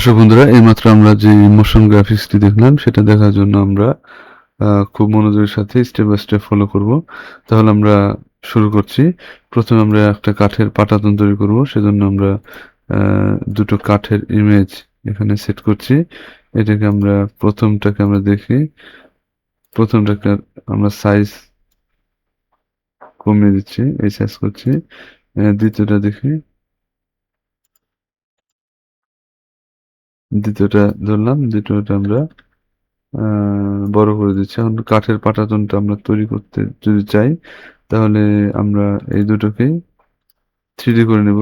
দর্শক বন্ধুরা, এইমাত্র আমরা যে মোশন গ্রাফিক্সটি দেখলাম সেটা দেখার জন্য আমরা খুব মনোযোগের সাথে স্টেপ বাই স্টেপ ফলো করব। তাহলে আমরা শুরু করছি। প্রথমে আমরা একটা কাঠের পাটাতন তৈরি করব। সেজন্য আমরা দুটো কাঠের ইমেজ এখানে সেট করছি। এটাকে আমরা প্রথমটাকে আমরা দেখি। প্রথমটাকে আমরা সাইজ কমিয়ে দিচ্ছি, এই সাইজ করছি। দ্বিতীয়টা দেখি, দ্বিতীয়টা ধরলাম, দ্বিতীয়টা আমরা বড় করে দিচ্ছি। এখন কাঠের পাটাতনটা আমরা তৈরি করতে যদি চাই, তাহলে আমরা এই দুটোকেই 3D করে নেব।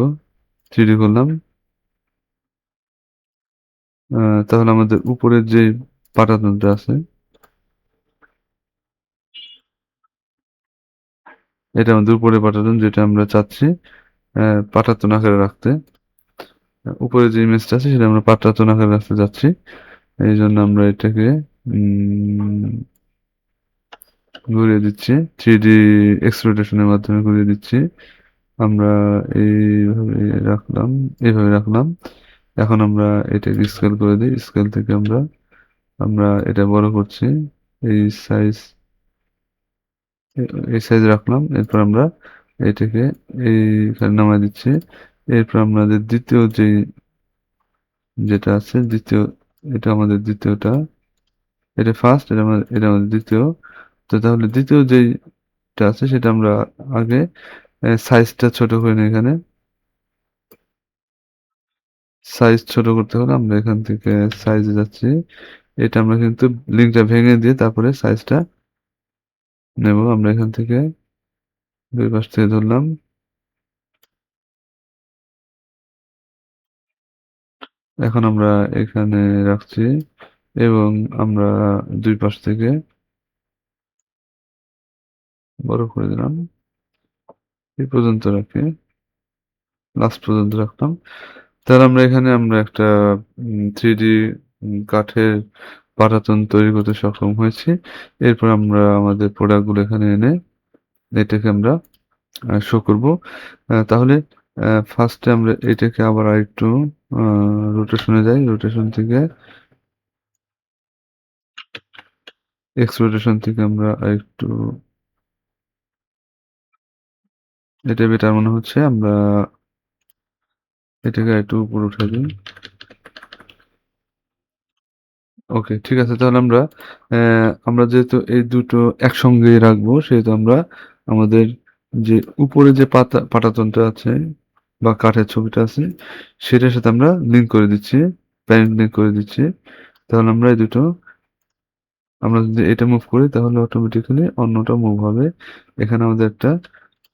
3D করলাম। তাহলে আমাদের উপরের যে পাটাতনটা আছে, এটা আমাদের উপরের পাটাতন, যেটা আমরা চাচ্ছি পাটাতন আকারে রাখতে। উপরে যে ইমেজটা আছে সেটা আমরা পাটাতন আকারে রাখতে যাচ্ছি। এই জন্য আমরা এটাকে উম, ঘুরিয়ে দিচ্ছি, 3D এক্সপ্লোরেশনের মাধ্যমে ঘুরিয়ে দিচ্ছি। আমরা এইভাবে রাখলাম, এইভাবে রাখলাম। এখন আমরা এটাকে স্কেল করে দিই। স্কেল থেকে আমরা আমরা এটা বড় করছি। এই সাইজ, এই সাইজ রাখলাম। এরপর আমরা এটাকে এইখানে নামাই দিচ্ছি। এরপর আমাদের দ্বিতীয় যেটা আছে, দ্বিতীয়, এটা আমাদের দ্বিতীয়টা, এটা ফার্স্ট, এটা আমাদের দ্বিতীয়। তো তাহলে দ্বিতীয় যেইটা আছে সেটা আমরা আগে সাইজটা ছোট করে নিই। এখানে সাইজ ছোট করতে হলে আমরা এখান থেকে সাইজে যাচ্ছি। এটা আমরা কিন্তু লিঙ্কটা ভেঙে দিয়ে তারপরে সাইজটা নেব। আমরা এখান থেকে দুই পাশ থেকে ধরলাম। এখন আমরা এখানে রাখছি এবং আমরা দুই পাশ থেকে বড় করে দিলাম। এই পর্যন্ত রাখি, লাস্ট পর্যন্ত রাখলাম। তাহলে আমরা এখানে আমরা একটা 3D কাঠের পাটাতন তৈরি করতে সক্ষম হয়েছি। এরপর আমরা আমাদের প্রোডাক্টগুলো এখানে এনে এটাকে আমরা শো করব। তাহলে ফার্স্টে আমরা এটাকে আবার আরেকটু রোটেশনে যাই। রোটেশন থেকে, রোটেশন থেকে আমরা আরেকটু, এটা বেটার মনে হচ্ছে। আমরা এটাকে একটু উপরে উঠে দিই। ওকে, ঠিক আছে। তাহলে আমরা যেহেতু এই দুটো একসঙ্গে রাখবো, সেহেতু আমরা আমাদের যে উপরে যে পাটাতনটা আছে বা কাঠের ছবিটা আছে, সেটার সাথে আমরা লিঙ্ক করে দিচ্ছি, প্যারেন্ট লিঙ্ক করে দিচ্ছি। তাহলে আমরা এই দুটো, আমরা যদি এটা মুভ করি তাহলে অটোমেটিক্যালি অন্যটা মুভ হবে। এখানে আমাদের একটা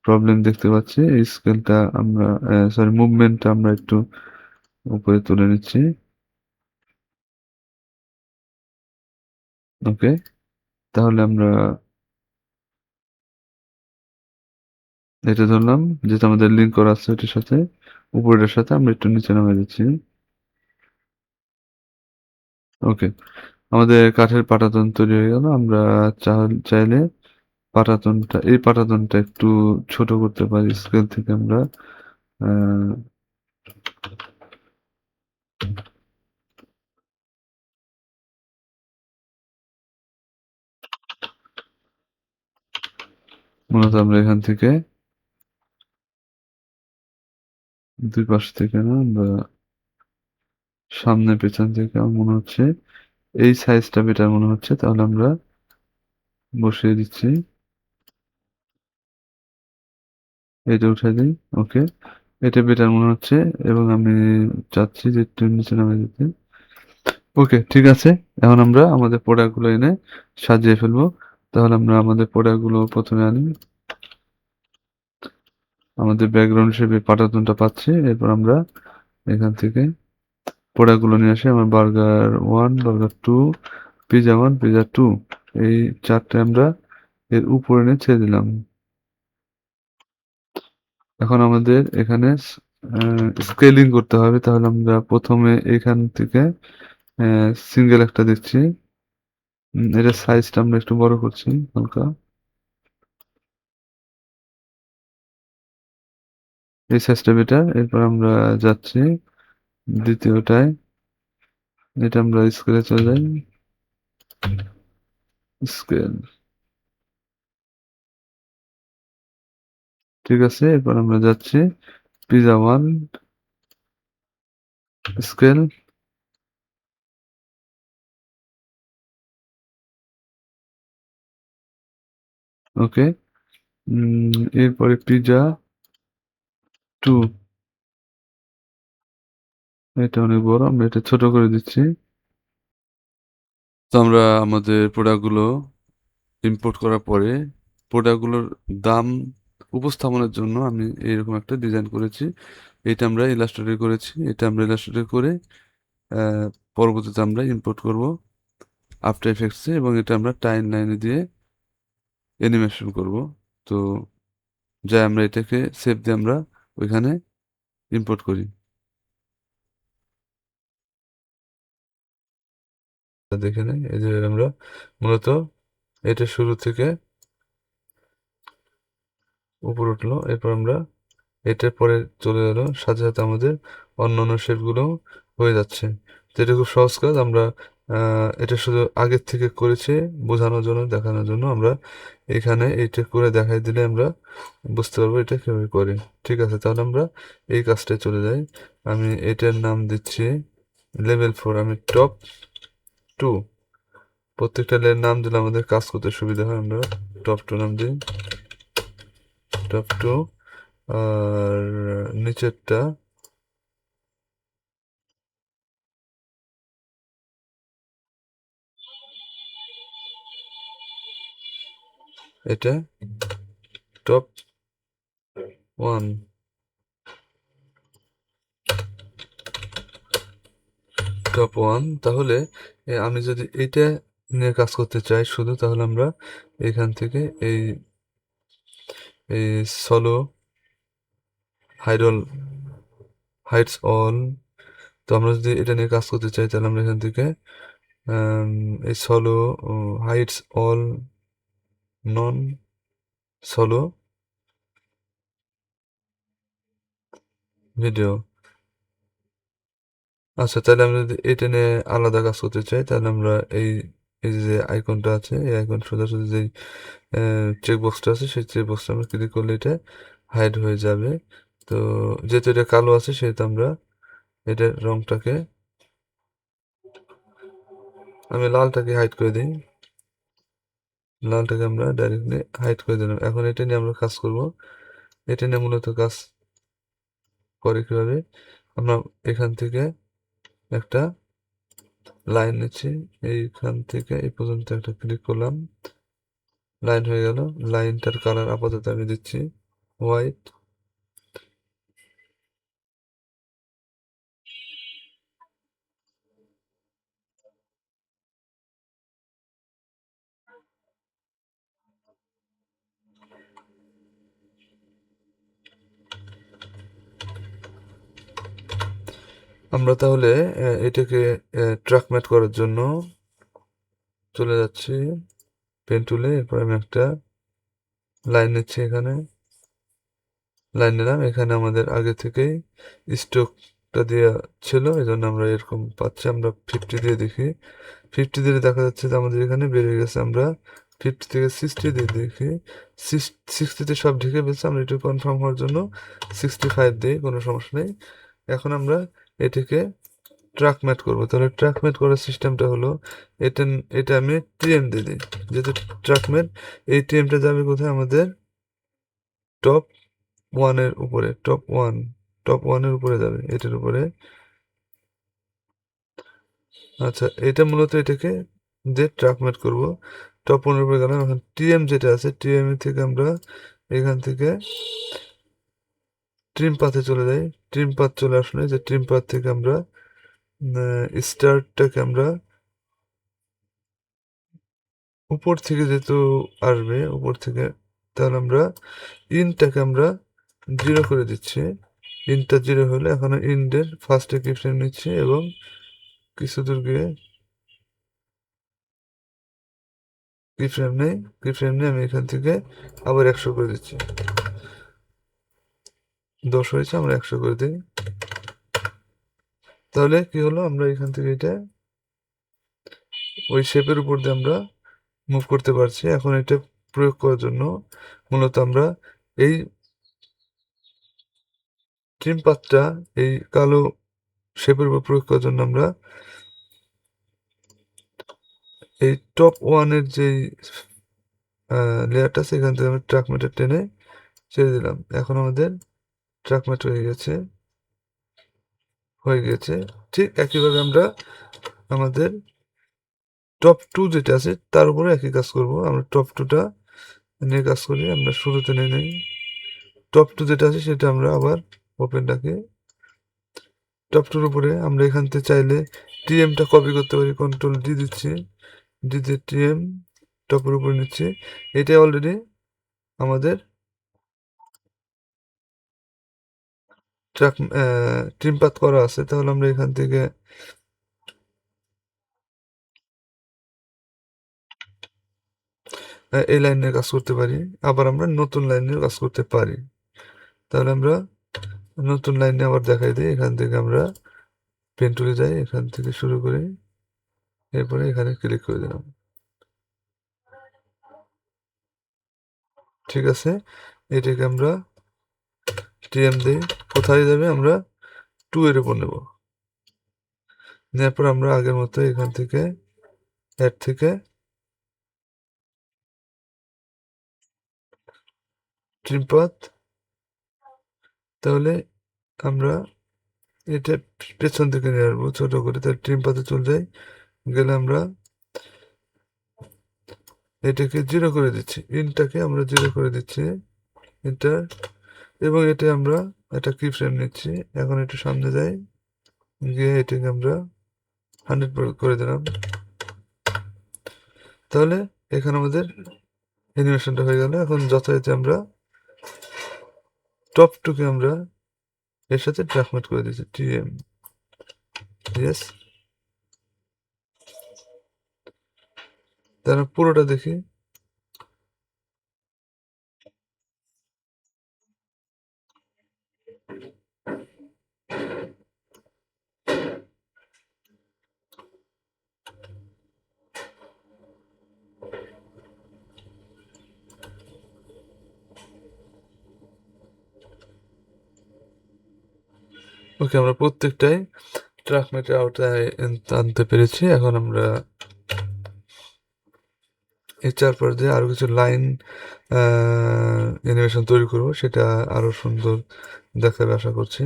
প্রবলেম দেখতে পাচ্ছি। এই স্কেলটা আমরা, সরি, মুভমেন্টটা আমরা একটু উপরে তুলে নিচ্ছি। ওকে, তাহলে আমরা এটা ধরলাম, যেটা আমাদের লিঙ্ক করা আছে ওটার সাথে, উপরের সাথে আমরা একটু নিচে নামিয়ে দিচ্ছি। ওকে, আমাদের কাঠের পাটাতন তৈরি হয়ে গেল। আমরা চাইলে এই পাটাতনটা একটু ছোট করতে পারি। স্কেল থেকে আমরা আহ, মূলত আমরা এখান থেকে দুই পাশ থেকে না, আমরা সামনে পেছন থেকে, আমার মনে হচ্ছে এই সাইজটা বেটার মনে হচ্ছে। তাহলে আমরা বসিয়ে দিচ্ছি, এটা উঠে দিই। ওকে, এটা বেটার মনে হচ্ছে এবং আমি চাচ্ছি যে একটু নিচে নামে দিতে। ওকে, ঠিক আছে। এখন আমরা আমাদের প্রোডাক্টগুলো এনে সাজিয়ে ফেলবো। তাহলে আমরা আমাদের প্রোডাক্টগুলো প্রথমে আনি। আমাদের ব্যাকগ্রাউন্ড হিসেবে পাটাতনটা পাচ্ছি। এরপর আমরা এখান থেকে প্রোডাক্টগুলো নিয়ে আসি। আমার বার্গার 1, বার্গার 2, পিজা 1, পিজা 2, এই চারটে আমরা এর উপরে এনে ছেড়ে দিলাম। এখন আমাদের এখানে স্কেলিং করতে হবে। তাহলে আমরা প্রথমে এখান থেকে সিঙ্গেল একটা দিচ্ছি। এটার সাইজটা আমরা একটু বড় করছি হালকা। এই সাইজটা বেটার। এরপর আমরা যাচ্ছি দ্বিতীয়টায়। এটা আমরা স্কেলে চলে যাই, স্কেল। ঠিক আছে, এরপর আমরা যাচ্ছি পিজা 1, স্কেল। ওকে। এরপরে পিজা 2, এটা অনেক বড়, আমরা এটা ছোট করে দিচ্ছি। তো আমরা আমাদের প্রোডাক্টগুলো ইম্পোর্ট করার পরে প্রোডাক্টগুলোর দাম উপস্থাপনের জন্য আমি এইরকম একটা ডিজাইন করেছি। এটা আমরা ইলাস্ট্রেটর করেছি, এটা আমরা ইলাস্ট্রেটর করে আহ, পরবর্তীতে আমরা ইম্পোর্ট করব আফটার এফেক্টসে, এবং এটা আমরা টাইম লাইনে দিয়ে অ্যানিমেশন করব। তো যাই আমরা এটাকে সেভ দিয়ে আমরা ওইখানে ইম্পোর্ট করি। দেখে নেই, এই যে আমরা মূলত এটা শুরু থেকে উপর উঠলো, এরপর আমরা এটার পরে চলে গেল, সাথে সাথে আমাদের অন্যান্য শেপগুলো হয়ে যাচ্ছে। তো এটা খুব সহজ কাজ। আমরা এটা শুধু আগের থেকে করেছি বোঝানোর জন্য, দেখানোর জন্য। আমরা এখানে এইটা করে দেখাই দিলে আমরা বুঝতে পারবো এটা কীভাবে করে। ঠিক আছে, তাহলে আমরা এই কাজটায় চলে যাই। আমি এটার নাম দিচ্ছি লেভেল 4, আমি টপ 2। প্রত্যেকটা লেয়ার নাম দিলে আমাদের কাজ করতে সুবিধা হয়। আমরা টপ 2 নাম দিই, টপ 2। আর নিচেরটা এটা টপ 1, টপ 1। তাহলে আমি যদি এইটা নিয়ে কাজ করতে চাই শুধু, তাহলে আমরা এখান থেকে এই এই সলো হাইডল হাইটস অল, তো আমরা যদি এটা নিয়ে কাজ করতে চাই তাহলে আমরা এখান থেকে এই solo Heights all non solo video. আচ্ছা, তাহলে আমরা যদি এটা নিয়ে আলাদা কাজ করতে চাই, তাহলে আমরা এই এই যে আইকনটা আছে, এই আইকন সোজাসুজি যেই চেকবক্সটা আছে, সেই চেকবক্সটা আমরা ক্লিক করলে এটা হাইড হয়ে যাবে। তো যেহেতু এটা কালো আছে, সেহেতু আমরা এটার রংটাকে আমি লালটাকে হাইড করে দিই, লালটাকে আমরা ডাইরেক্টলি হাইড করে দিলাম। এখন এটা নিয়ে আমরা কাজ করব। এটা নিয়ে মূলত কাজ করে কীভাবে, আমরা এখান থেকে একটা লাইন নিচ্ছি, এইখান থেকে এই পর্যন্ত একটা ক্লিক করলাম, লাইন হয়ে গেল। লাইনটার কালার আপাতত আমি দিচ্ছি হোয়াইট। আমরা তাহলে এটাকে ট্র্যাক ম্যাট করার জন্য চলে যাচ্ছি পেন টুলে, এরপর আমি একটা লাইন নিচ্ছি, এখানে লাইন নিলাম। এখানে আমাদের আগে থেকেই স্ট্রোকটা দেওয়া ছিল, এই জন্য আমরা এরকম পাচ্ছি। আমরা 50 দিয়ে দেখি, 50 দিয়ে দেখা যাচ্ছে যে আমাদের এখানে বেড়ে গেছে। আমরা 50 থেকে 60 দিয়ে দেখি, 60তে সব ঢেকে ফেলছে। আমরা একটু কনফার্ম হওয়ার জন্য 65 দিই, কোনো সমস্যা নেই। এখন আমরা এটাকে ট্র্যাক ম্যাট করবো। তাহলে ট্র্যাক ম্যাট করার সিস্টেমটা হলো এটা, এটা আমি টিএম দিয়ে দিই। যেহেতু ট্র্যাক ম্যাট, এই টিএমটা যাবে কোথায়, আমাদের টপ 1-এর উপরে, টপ 1-এর উপরে যাবে, এটার উপরে। আচ্ছা, এটা মূলত এটাকে দিয়ে ট্র্যাক ম্যাট করবো। টপ 1-এর উপরে গেলাম। এখন টিএম যেটা আছে, টিএম থেকে আমরা এখান থেকে ট্রিম পাথে চলে যাই। ট্রিম পাথ চলে আসলে, যে ট্রিম পাথ থেকে আমরা স্টার্টটাকে আমরা উপর থেকে যেহেতু আসবে, উপর থেকে, তাহলে আমরা ইনটাকে আমরা 0 করে দিচ্ছি। ইনটা 0 হলে এখন ইন্ডের ফার্স্টে কি ফ্রেম নিচ্ছি, এবং কিছু দূর গিয়ে কি ফ্রেম নেই, কি ফ্রেম নিয়ে আমি এখান থেকে আবার 100 করে দিচ্ছি। 10 হয়েছে, আমরা 100 করে দিই। তাহলে কি হলো, আমরা এখান থেকে এটা ওই শেপের উপর দিয়ে আমরা মুভ করতে পারছি। এখন এটা প্রয়োগ করার জন্য মূলত আমরা এই ট্রিম পাথটা এই কালো শেপের উপর প্রয়োগ করার জন্য আমরা এই টপ ওয়ানের যেই লেয়ারটা আছে এখান থেকে আমি ট্রাক ম্যাটটা টেনে ছেড়ে দিলাম। এখন আমাদের ট্রাক ম্যাট হয়ে গেছে। ঠিক একইভাবে আমরা আমাদের টপ টু যেটা আছে তার উপরে একই কাজ করব। আমরা টপ টুটা নিয়ে কাজ করি। আমরা শুরুতে নিয়ে নিই টপ টু যেটা আছে সেটা আমরা আবার ওপেন রাখি। টপ টুর উপরে আমরা এখান থেকে চাইলে টিএমটা কপি করতে পারি, কন্ট্রোল ডি দিচ্ছি, ডি দিয়ে টিএম টপের উপরে নিচ্ছি। এটা অলরেডি আমাদের ট্র্যাক ট্রিম পাথ করা আছে। তাহলে আমরা এখান থেকে এই লাইন নিয়ে কাজ করতে পারি, আবার আমরা নতুন লাইন নিয়ে কাজ করতে পারি। তাহলে আমরা নতুন লাইনে আবার দেখাই দিই। এখান থেকে আমরা পেন টুলে যাই, এখান থেকে শুরু করি, এরপরে এখানে ক্লিক করে দিলাম। ঠিক আছে, এটাকে আমরা টিএম দিই। কোথায় যাবে? আমরা 2 এর উপর নেব। নেওয়ার পর আমরা আগের মতো এখান থেকে অ্যাড থেকে ট্রিম পাথ, তাহলে আমরা এটা পেছন থেকে নিয়ে আসবো ছোট করে। তাহলে ট্রিম পাথে চলে যাই, গেলে আমরা এটাকে 0 করে দিচ্ছি, ইনটাকে আমরা 0 করে দিচ্ছি, এটা। এবং এটা আমরা একটা কি ফ্রেম নিচ্ছি। এখন একটু সামনে যাই, গিয়ে এটাকে আমরা 100 করে দিলাম। তাহলে এখানে আমাদের অ্যানিমেশনটা হয়ে গেল। এখন যথারীতি আমরা টপ টুকে আমরা এর সাথে ট্র্যাকমেট করে দিচ্ছি, টিএম, ইয়েস। তাহলে পুরোটা দেখি। ওকে, আমরা প্রত্যেকটাই ট্র্যাকমেটের আওতায় আনতে পেরেছি। এখন আমরা এর চারপাশ দিয়ে আরো কিছু লাইন অ্যানিমেশন তৈরি করব, সেটা আরো সুন্দর দেখাবে আশা করছি।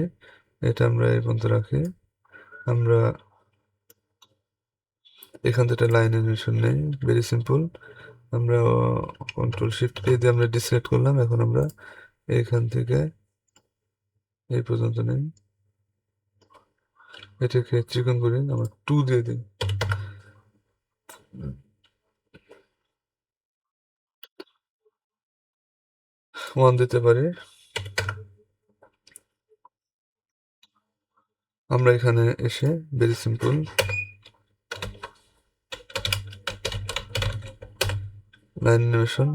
এটা আমরা এই পর্যন্ত রাখি। আমরা এখান থেকে লাইন অ্যানিমেশন নেই, ভেরি সিম্পল। আমরা কন্ট্রোল শিফট এ দিয়ে আমরা ডিসিলেক্ট করলাম। এখন আমরা এখান থেকে এই পর্যন্ত নেই, এটাকে চিকন করি, আমরা 2 দিয়ে দিই। 1 দিতে পারি। আমরা এখানে এসে ভেরি সিম্পল লাইন অ্যানিমেশন,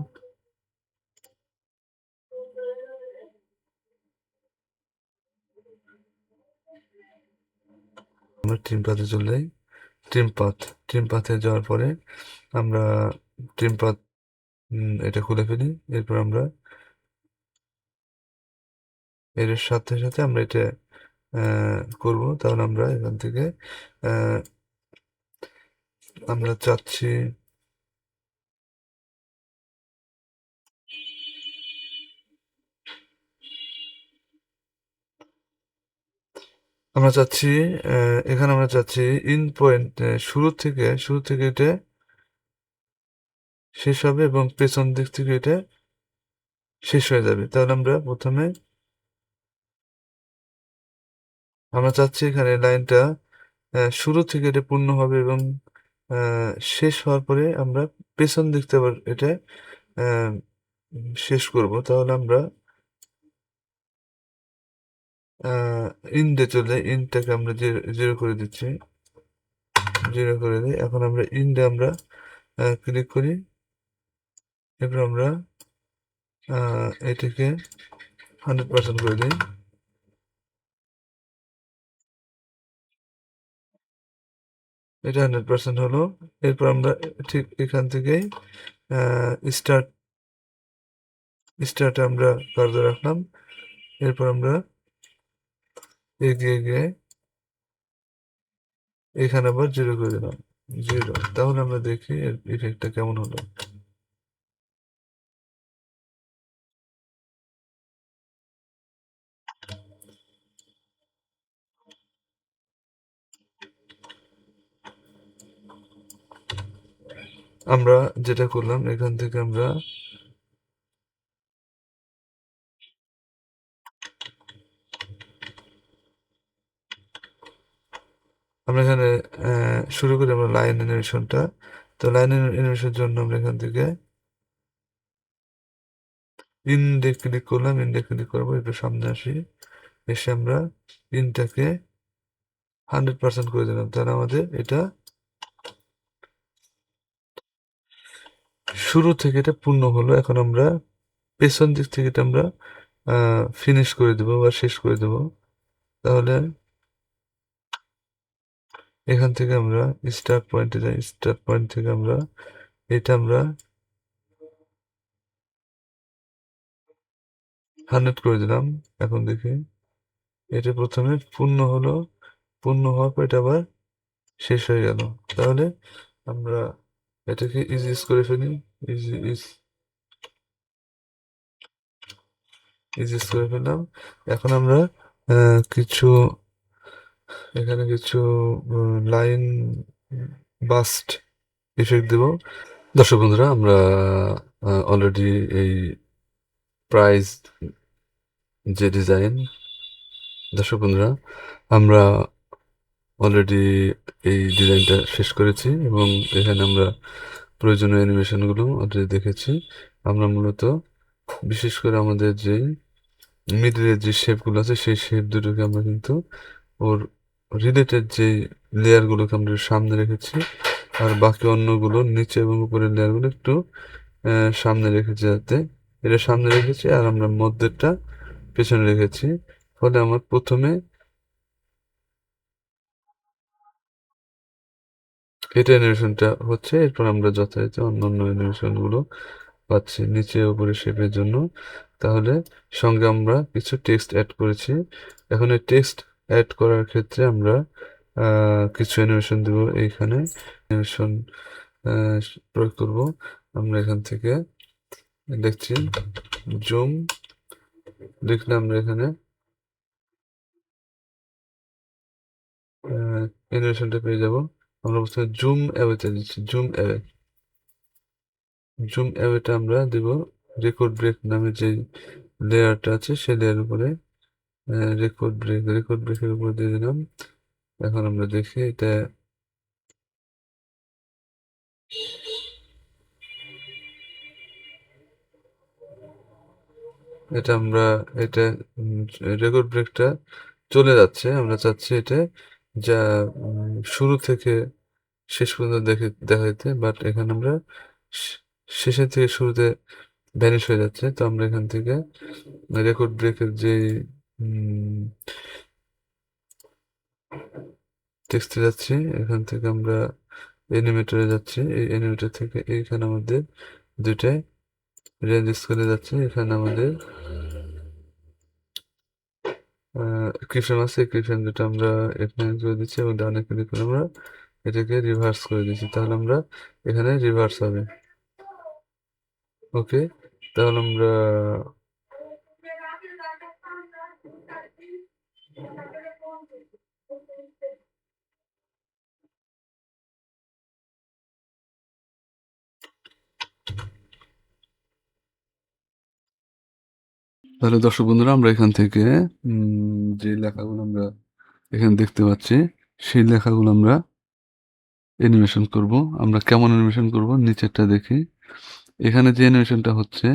আমরা ট্রিম পাথে চলে যাই। ট্রিম পাথে যাওয়ার পরে আমরা ট্রিম পাথ এটা খুলে ফেলি। এরপর আমরা এর সাথে সাথে আমরা এটা করব। তাহলে আমরা এখান থেকে আহ, আমরা চাচ্ছি আমরা চাচ্ছি এখানে আমরা চাচ্ছি ইন পয়েন্ট, শুরু থেকে এটা শেষ হবে এবং পেছন দিক থেকে এটা শেষ হয়ে যাবে। তাহলে আমরা প্রথমে আমরা চাচ্ছি এখানে লাইনটা শুরু থেকে এটা পূর্ণ হবে এবং শেষ হওয়ার পরে আমরা পেছন দিক থেকে আবার এটা আহ, শেষ করব। তাহলে আমরা ইন্ডে চলে যাই, ইনটাকে আমরা জিরো করে দিচ্ছি, জিরো করে দিই। এখন আমরা ইন্ডে আমরা ক্লিক করি। এরপর আমরা এটাকে 100% করে দিই। এটা 100% হলো। এরপর আমরা ঠিক এখান থেকেই স্টার্টে আমরা কার্সর রাখলাম। এরপর আমরা এগিয়ে গিয়ে এখানে আবার 0 করে দিলাম। 0। তাহলে আমরা দেখি এর ইফেক্টটা কেমন হলো। আমরা যেটা করলাম এখান থেকে আমরা এখানে শুরু করি আমরা লাইন অ্যানিমেশনটা। তো লাইন অ্যানিমেশনের জন্য আমরা এখান থেকে ইনডে ক্লিক করলাম। ইনডে ক্লিক করবো, একটু সামনে আসি। এসে আমরা ইনটাকে 100% করে দিলাম। তাহলে আমাদের এটা শুরু থেকে এটা পূর্ণ হলো। এখন আমরা পেছন দিক থেকে এটা আমরা ফিনিশ করে দেবো বা শেষ করে দেবো। তাহলে এখান থেকে আমরা স্টার্ট পয়েন্টে যাই। স্টার্ট পয়েন্ট থেকে আমরা এটা আমরা 100 করে দিলাম। এখন দেখি এটা প্রথমে পূর্ণ হলো, পূর্ণ হওয়ার পর এটা আবার শেষ হয়ে গেল। তাহলে আমরা এটাকে ইজ করে ফেলি। ইজ ইজ করে ফেললাম। এখন আমরা কিছু এখানে কিছু লাইন বাস্ট ইফেক্ট দেব। দর্শক বন্ধুরা, আমরা অলরেডি এই প্রাইজ যে ডিজাইন, দর্শক বন্ধুরা আমরা অলরেডি এই ডিজাইনটা শেষ করেছি এবং এখানে আমরা প্রয়োজনীয় অ্যানিমেশনগুলো অলরেডি দেখেছি। আমরা মূলত বিশেষ করে আমাদের যে মিডলের যে শেপগুলো আছে সেই শেপ দুটোকে আমরা কিন্তু ওর রিলেটেড যে লেয়ারগুলোকে আমরা সামনে রেখেছি, আর বাকি অন্যগুলো নিচে এবং উপরের লেয়ারগুলো একটু সামনে রেখেছি, যাতে এটা সামনে রেখেছি আর আমরা মধ্যেরটা পেছনে রেখেছি। ফলে আমার প্রথমে এটা অ্যানিমেশনটা হচ্ছে, এরপর আমরা যথারীতি অন্য অন্য অ্যানিমেশনগুলো পাচ্ছি নিচে উপরে শেপের জন্য। তাহলে সঙ্গে আমরা কিছু টেক্সট অ্যাড করেছি। এখন এই টেক্সট অ্যাড করার ক্ষেত্রে আমরা কিছু অ্যানিমেশন দেবো। এইখানে অ্যানিমেশন প্রয়োগ করব। আমরা এখান থেকে দেখছি জুম লিখলে আমরা এখানে অ্যানিমেশনটা পেয়ে যাব। আমরা প্রথমে জুম অ্যাওয়েতে দিচ্ছি। জুম অ্যাওয়েটা আমরা দেব রেকর্ড ব্রেক নামে যে লেয়ারটা আছে সেই লেয়ার উপরে। রেকর্ড ব্রেকের উপর দিয়ে দিলাম। এখন আমরা দেখি এটা আমরা এটা রেকর্ড ব্রেকটা চলে যাচ্ছে। আমরা চাচ্ছি এটা যা শুরু থেকে শেষ পর্যন্ত দেখাইতে, বাট এখানে আমরা শেষের থেকে শুরুতে ভ্যানিশ হয়ে যাচ্ছে। তো আমরা এখান থেকে রেকর্ড ব্রেকের যে টেক্সটে যাচ্ছি, এখান থেকে আমরা অ্যানিমেটরে যাচ্ছি। এই অ্যানিমেটর থেকে এইখানে আমাদের দুইটাই রেঞ্জ স্কেলে যাচ্ছে। এখানে আমাদের ক্রিপশন আছে, ক্রিপশন যেটা আমরা এখানে করে দিচ্ছি এবং ডানে ক্লিক করে আমরা এটাকে রিভার্স করে দিচ্ছি। তাহলে আমরা এখানে রিভার্স হবে। ওকে, তাহলে আমরা তাহলে দর্শক বন্ধুরা, আমরা এখান থেকে যে লেখাগুলো আমরা এখানে দেখতে পাচ্ছি সেই লেখাগুলো আমরা অ্যানিমেশন করব। আমরা কেমন অ্যানিমেশন করব নিচেরটা দেখি। এখানে যে অ্যানিমেশনটা হচ্ছে,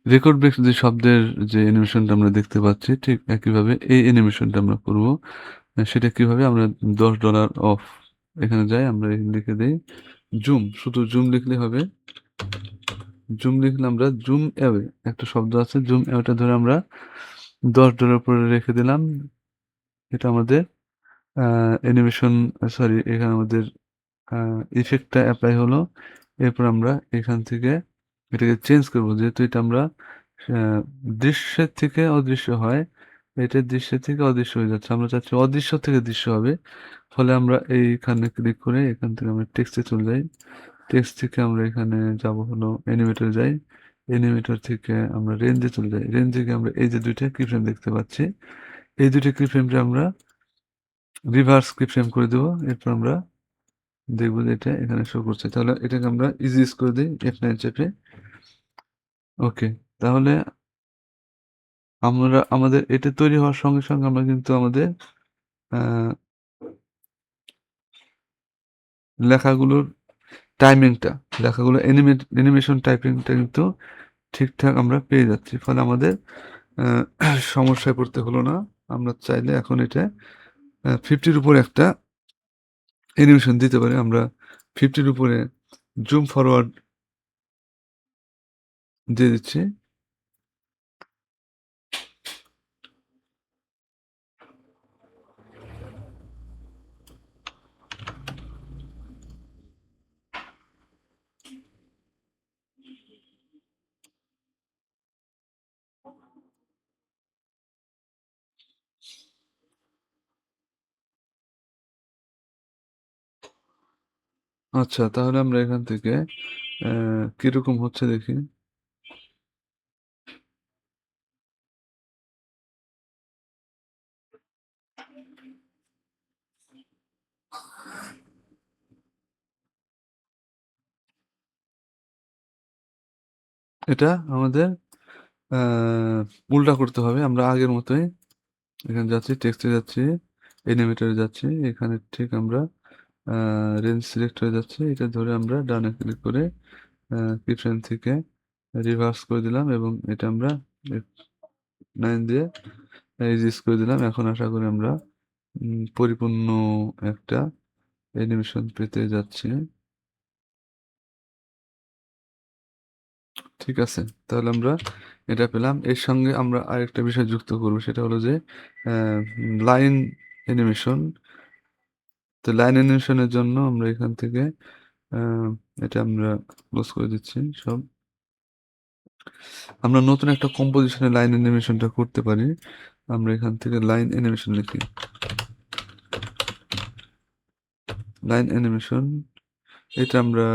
রেকর্ড ব্রেক যে শব্দের যে অ্যানিমেশনটা আমরা দেখতে পাচ্ছি, ঠিক একইভাবে এই অ্যানিমেশনটা আমরা করব। সেটা কিভাবে, আমরা $10 অফ এখানে যাই, আমরা লিখে দিই জুম, শুধু জুম লিখলে হবে। জুম লিখলে আমরা জুম অ্যাওয়ে একটা শব্দ আছে, জুম অ্যাওয়েটা ধরে আমরা $10 উপরে রেখে দিলাম। এটা আমাদের অ্যানিমেশন সরি এখানে আমাদের আ ইফেক্টটা এপ্লাই হলো। এরপর আমরা এখান থেকে এটাকে চেঞ্জ করব। যেহেতু এটা আমরা আ দৃশ্যের থেকে অদৃশ্য হয়। এটা দৃশ্যের থেকে অদৃশ্য হয়ে যাচ্ছে। আমরা চাচ্ছি অদৃশ্য থেকে দৃশ্য হবে। ফলে আমরা এইখানে ক্লিক করে এখান থেকে আমরা টেক্সটে চলে যাই। টেক্সট থেকে আমরা এখানে যাব হলো অ্যানিমেটর যাই। অ্যানিমেটর থেকে আমরা রেঞ্জে চলে যাই। রেঞ্জ থেকে আমরা এই যে ২ টা কিফ্রেম দেখতে পাচ্ছি। এই ২ টা কিফ্রেমকে আমরা রিভার্স কিফ্রেম করে দেব। এরপর আমরা দেখব যে এটা এখানে শো করছে। তাহলে এটাকে আমরা ইজিস করে দেই F9 চেপে। ওকে। তাহলে আমরা আমাদের এটা তৈরি হওয়ার সঙ্গে, সঙ্গে আমরা কিন্তু আমাদের আ লেখাগুলোর টাইমিংটা, লেখাগুলো অ্যানিমেশন টাইপিংটা কিন্তু ঠিকঠাক আমরা পেয়ে যাচ্ছি। ফলে আমাদের আ সমস্যায় পড়তে হলো না। আমরা চাইলে এখন এটা 50 র উপরে একটা অ্যানিমেশন দিতে পারি। আমরা 50 র উপরে জুম ফরওয়ার্ড দিয়ে দিচ্ছি। আচ্ছা, তাহলে আমরা এখান থেকে অ্যা কিরকম হচ্ছে দেখি। এটা আমাদের আ উল্টা করতে হবে। আমরা আগের মতোই এখানে যাচ্ছি, টেক্সটে যাচ্ছি, অ্যানিমেটরে যাচ্ছি। এখানে ঠিক আমরা আ রেঞ্জ সিলেক্ট হয়ে যাচ্ছে। এটা ধরে আমরা ডানে ক্লিক করে কিফ্রেম থেকে রিভার্স করে দিলাম এবং এটা আমরা F9 দিয়ে ইজিস করে দিলাম। এখন আশা করি আমরা পরিপূর্ণ একটা অ্যানিমেশন পেতে যাচ্ছি। ঠিক আছে। তাহলে আমরা এটা পেলাম। এর সঙ্গে আমরা আরেকটা বিষয় যুক্ত করব। সেটা হলো যে অ্যা লাইন অ্যানিমেশন। তো লাইন অ্যানিমেশনের জন্য আমরা এখান থেকে আ এটা আমরা ক্লোজ করে দিচ্ছি সব। আমরা নতুন একটা কম্পোজিশনে লাইন অ্যানিমেশনটা করতে পারি। আমরা এখান থেকে লাইন অ্যানিমেশন লিখি। লাইন অ্যানিমেশন এটা আমরা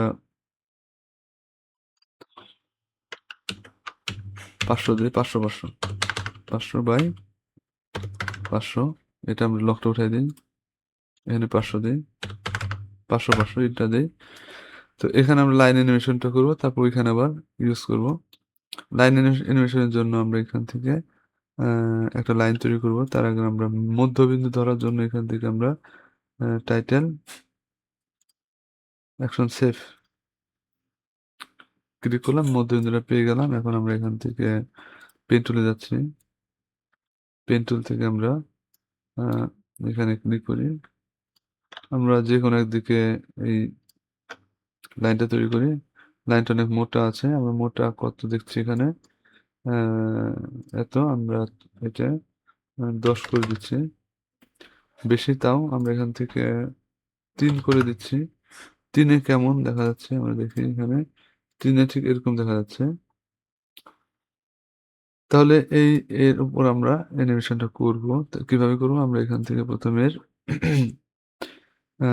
৫০০ দেই ৫০০, ৫০০, ৫০০ বাই ৫০০ এটা আমরা লকটা উঠাই দেই। এখানে ৫০০ দেই। ৫০০, ৫০০ এটা দেই। তো এখানে আমরা লাইন অ্যানিমেশনটা করব। তারপর ওইখানে আবার ইউজ করব। লাইন অ্যানিমেশনের জন্য আমরা এখান থেকে আ একটা লাইন তৈরি করব। তার আগে আমরা মধ্যবিন্দু ধরার জন্য এখান থেকে আমরা টাইটেল অ্যাকশন সেভ ক্লিক করলাম। মধ্যবিন্দুটা পেয়ে গেলাম। এখন আমরা এখান থেকে পেন টুলে যাচ্ছি। পেন টুল থেকে আমরা আ এখানে ক্লিক করি। আমরা যেকোনো একদিকে এই লাইনটা তৈরি করি। লাইনটা অনেক মোটা আছে। আমরা মোটা কত দেখছি এখানে। আ এত আমরা এটা ১০ করে দিচ্ছি। বেশি তাও আমরা এখান থেকে ৩ করে দিচ্ছি। ৩ এ কেমন দেখা যাচ্ছে আমরা দেখি এখানে। ৩ এ ঠিক এরকম দেখা যাচ্ছে। তাহলে এর উপর আমরা অ্যানিমেশনটা করব। তো কিভাবে করব? আমরা এখান থেকে ১ম এর আ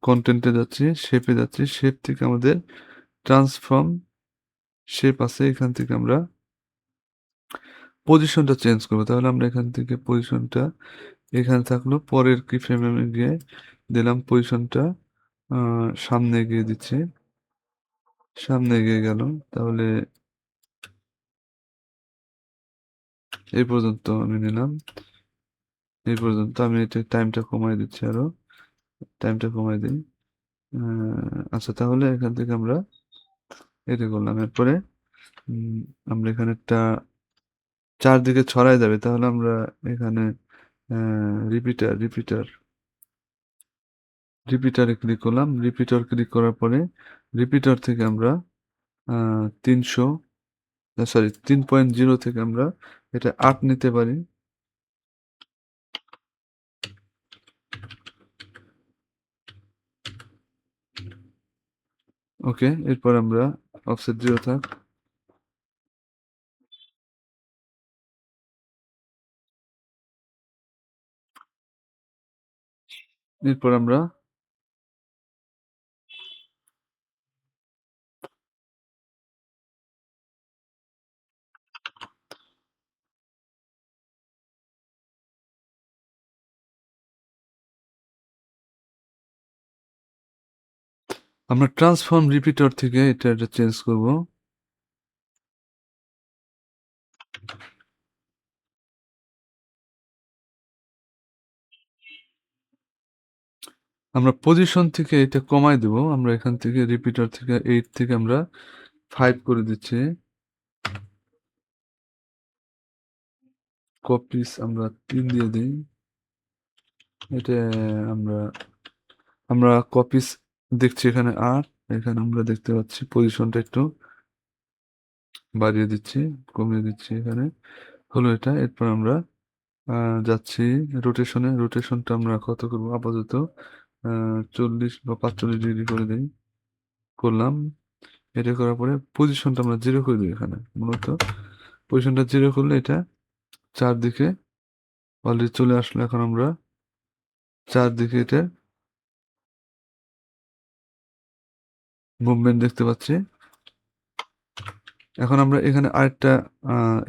কনটেন্ট এ যাচ্ছি, শেপ এ যাচ্ছি। শেপ থেকে আমাদের ট্রান্সফর্ম শেপ আছে। এখান থেকে আমরা পজিশনটা চেঞ্জ করব। তাহলে আমরা এখান থেকে পজিশনটা এখানে থাকলো। পরের কি ফ্রেমে আমি গিয়ে দিলাম পজিশনটা আ সামনে এগিয়ে দিচ্ছি। সামনে এগিয়ে গেল। তাহলে এই পর্যন্ত আমি নিলাম। এই পর্যন্ত আমি এটা টাইমটা কমায় দিচ্ছি আরো। টাইমটা কমায় দেই। আ আচ্ছা তাহলে এখান থেকে আমরা এটা করলাম। এরপরে উম আমরা এখানে একটা চারদিকে ছড়ায় যাবে। তাহলে আমরা এখানে আ রিপিটারে ক্লিক করলাম। রিপিটার ক্লিক করার পরে রিপিটার থেকে আমরা আ ৩০০ সরি ৩.০ থেকে আমরা এটা ৮ নিতে পারি। ওকে, এরপর আমরা অফসেট 0 থাক। এরপর আমরা ট্রান্সফর্ম রিপিটার থেকে এটা চেঞ্জ করব। আমরা পজিশন থেকে এটা কমায় দেব। আমরা এখান থেকে রিপিটার থেকে 8 থেকে আমরা 5 করে দিচ্ছি। কপিস আমরা 3 দিয়ে দিই। এটা আমরা আমরা কপিস দেখছি এখানে 8, এখানে আমরা দেখতে পাচ্ছি পজিশনটা একটু বাড়িয়ে দিচ্ছি, কমিয়ে দিচ্ছি, এখানে হলো এটা। এরপর আমরা যাচ্ছি রোটেশনে। রোটেশনটা আমরা কত করব আপাতত 40 বা 45 ডিগ্রি করে দিই, করলাম। এটা করার পরে পজিশনটা আমরা 0 করে দিই। এখানে মূলত পজিশনটা 0 করলে এটা চারদিকে অলরেডি চলে আসলো। এখন আমরা চারদিকে এটা মুভমেন্ট দেখতে পাচ্ছি। এখন আমরা এখানে আরেকটা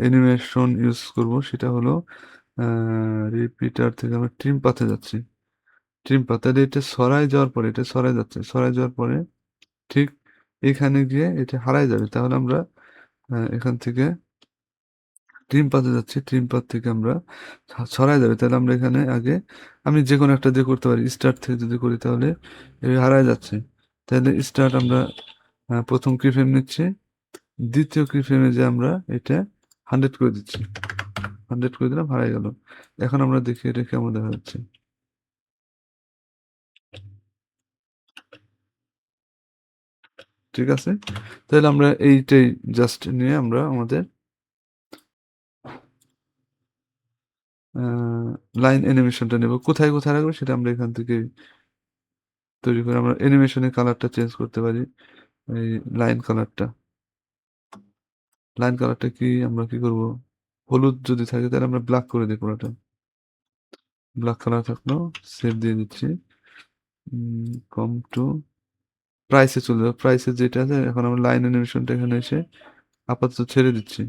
অ্যানিমেশন ইউজ করব, সেটা হলো রিপিটার থেকে আমরা ট্রিম পাথে যাচ্ছি। ট্রিম পাথে এটা সরাই যাওয়ার পরে, এটা সরাই যাচ্ছে, সরাই যাওয়ার পরে ঠিক এখানে গিয়ে এটা হারাই যাবে। তাহলে আমরা এখান থেকে ট্রিম পাথে যাচ্ছি, ট্রিম পাথ থেকে আমরা সরাই যাবে। তাহলে আমরা এখানে আগে আমি যে কোনো একটা দিয়ে করতে পারি। স্টার্ট থেকে যদি করি তাহলে হারাই যাচ্ছে। তাহলে স্টার্ট আমরা প্রথম কি ফ্রেম নিচ্ছি, দ্বিতীয় কি ফ্রেমে যে আমরা এটা 100 করে দিচ্ছি। 100 করে দিলাম, হারাই গেল। এখন আমরা দেখি এটা কেমন দেখা যাচ্ছে। ঠিক আছে, তাহলে আমরা এইটাই জাস্ট নিয়ে আমরা আমাদের লাইন অ্যানিমেশনটা নেব। কোথায় কোথায় রাখবো সেটা আমরা এখান থেকে তৈরি করে আমরা অ্যানিমেশনের কালারটা চেঞ্জ করতে পারি। এই লাইন কালারটা, লাইন কালারটা কি আমরা কি করব, হলুদ যদি থাকে তাহলে আমরা ব্ল্যাক করে দিই পুরোটা। ব্ল্যাক কালার থাকলো, সেভ দিয়ে দিচ্ছি। কম টু প্রাইসে চলে যাবো। প্রাইসে যেটা আছে, এখন আমরা লাইন অ্যানিমেশনটা এখানে এসে আপাতত ছেড়ে দিচ্ছি।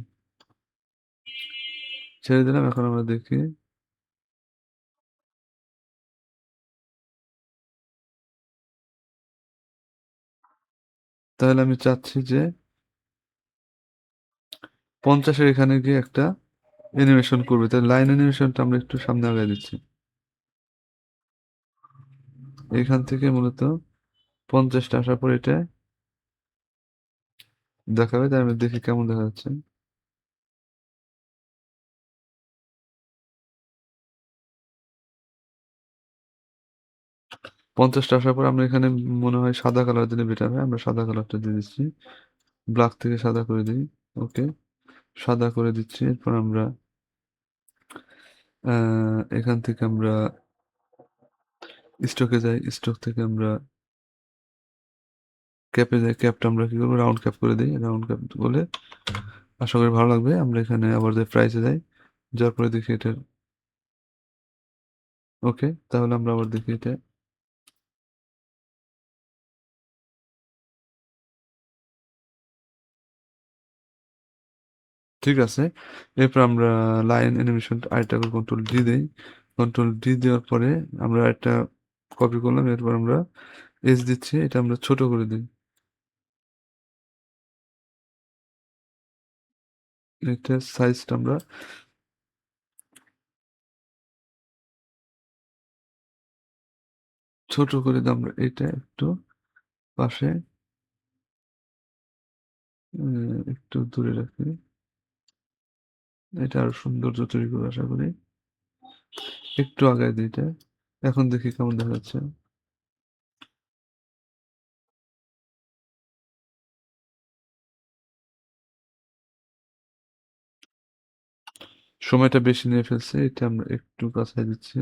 ছেড়ে দিলাম। এখন আমরা দেখি, তাহলে আমি চাচ্ছি যে 50-এর এখানে গিয়ে একটা অ্যানিমেশন করবে। তাহলে লাইন অ্যানিমেশনটা আমরা একটু সামনে আগায় দিচ্ছি। এখান থেকে মূলত 50টা আসার পর এটা দেখাবে। তাই আমি দেখি কেমন দেখা যাচ্ছে। 50টা আসার পর আমরা এখানে মনে হয় সাদা কালার দিলে বেটার হয়। আমরা সাদা কালারটা দিয়ে দিচ্ছি, ব্ল্যাক থেকে সাদা করে দিই। ওকে, সাদা করে দিচ্ছি। এরপর আমরা এখান থেকে আমরা স্টকে যাই, স্টক থেকে আমরা ক্যাপে যাই। ক্যাপটা আমরা কি করবো, রাউন্ড ক্যাপ করে দিই। রাউন্ড ক্যাপ বলে আশা করি ভালো লাগবে। আমরা এখানে আবার যাই, প্রাইসে যাই, যাওয়ার পরে দেখি এটা ওকে। তাহলে আমরা আবার দেখি এটা ঠিক আছে। এরপর আমরা লাইন অ্যানিমেশন আরেকটা করে কন্ট্রোল ডি দেই। কন্ট্রোল ডি দেওয়ার পরে আমরা একটা কপি করলাম। এরপর আমরা এজ দিচ্ছি, এটা আমরা ছোট করে দিই। এটা সাইজটা আমরা ছোট করে দিই। আমরা এটা একটু পাশে একটু দূরে রাখি। এটা আরো সৌন্দর্য তৈরি করবে আশা করি। একটু আগায় দিই এটা। এখন দেখি কেমন দেখা যাচ্ছে। সময়টা বেশি নিয়ে ফেলছে, এটা আমরা একটু কাছায় দিচ্ছি।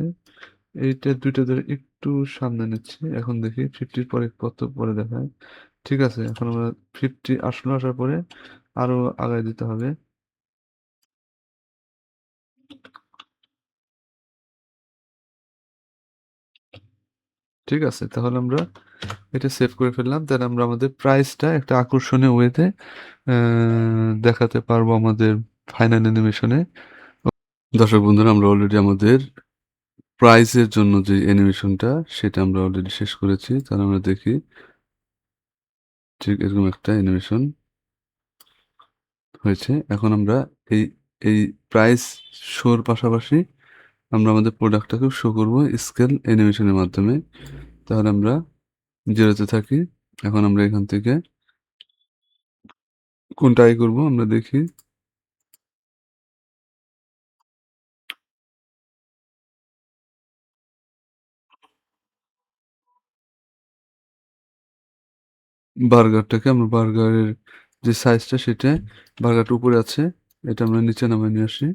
এইটা দুইটা ধরে একটু সামনে নিচ্ছি। এখন দেখি 50 পরে কত পরে দেখায়। ঠিক আছে, এখন আমরা 50 আসলো, আসার পরে আরো আগায় দিতে হবে। ঠিক আছে, তাহলে আমরা এটা সেভ করে ফেললাম। তাহলে আমরা আমাদের প্রাইসটা একটা আকর্ষণীয় ওয়েতে দেখাতে পারবো আমাদের ফাইনাল অ্যানিমেশনে। দর্শক বন্ধুরা, আমরা অলরেডি আমাদের প্রাইজের জন্য যে অ্যানিমেশনটা সেটা আমরা অলরেডি শেষ করেছি। তাহলে আমরা দেখি, ঠিক এরকম একটা অ্যানিমেশন হয়েছে। এখন আমরা এই এই প্রাইস শোর পাশাপাশি আমরা আমাদের প্রোডাক্টটাকেও শো করব স্কেল অ্যানিমেশনের মাধ্যমে। তাহলে আমরা জিরোতে থাকি। এখন আমরা এখান থেকে কোনটা আই করবো আমরা দেখি। বার্গারটাকে আমরা বার্গারের যে সাইজটা সেটা, বার্গারটা উপরে আছে, এটা আমরা নিচে নামিয়ে নিয়ে আসি।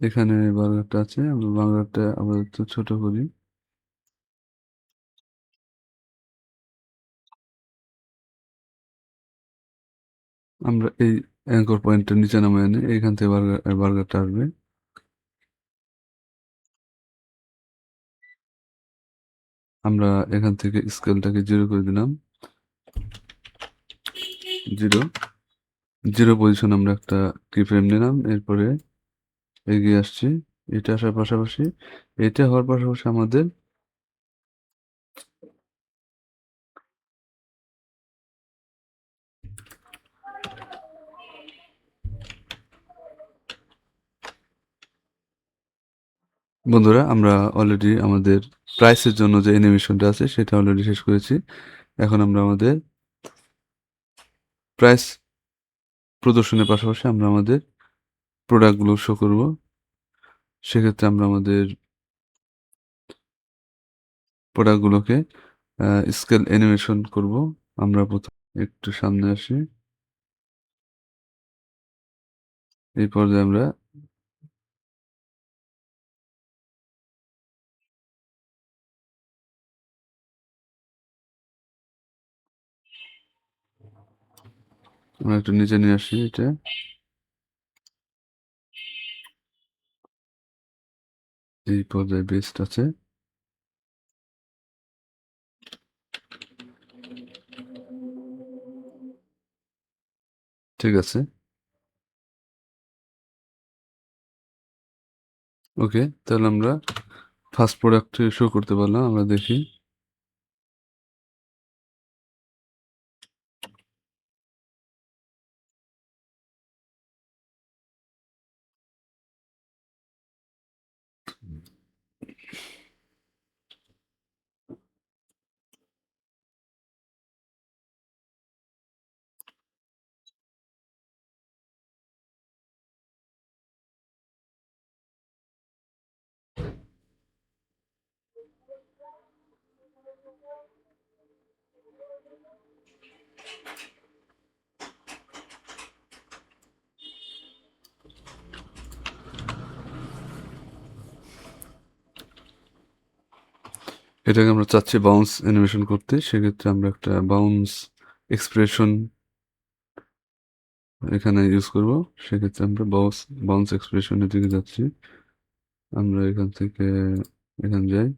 এখানে বার্গারটা আছে, আমরা বার্গারটা আবার একটু ছোট করি। আমরা এই অ্যাঙ্কর পয়েন্টটা নিচে নামিয়ে আনি, এইখান থেকে বার্গারটা আসবে। আমরা এখান থেকে স্কেলটাকে জিরো করে দিলাম, জিরো জিরো পজিশন আমরা একটা কি ফ্রেম নিলাম, এরপরে এগিয়ে আসছি। এটা আসার পাশাপাশি, এটা হওয়ার পাশাপাশি আমাদের বন্ধুরা, আমরা অলরেডি আমাদের প্রাইসের জন্য যে অ্যানিমেশনটা আছে সেটা অলরেডি শেষ করেছি। এখন আমরা আমাদের প্রাইস প্রদর্শনের পাশাপাশি আমরা আমাদের প্রোডাক্টগুলো শো করব। সেক্ষেত্রে আমরা আমাদের প্রোডাক্টগুলোকে স্কেল অ্যানিমেশন করব। আমরা প্রথম একটু সামনে আসি, এই পর্যায়ে আমরা একটু নিচে নিয়ে আসি। এটা এই পর্যায়ে বেস্ট আছে। ঠিক আছে, ওকে, তাহলে আমরা ফার্স্ট প্রোডাক্ট শো করতে পারলাম। আমরা দেখি, এটাকে আমরা চাচ্ছি বাউন্স অ্যানিমেশন করতে। সেক্ষেত্রে আমরা একটা বাউন্স এক্সপ্রেশন এখানে ইউজ করব। সেক্ষেত্রে আমরা বাউন্স এক্সপ্রেশনের দিকে যাচ্ছি। আমরা এখান থেকে এখানে যাই,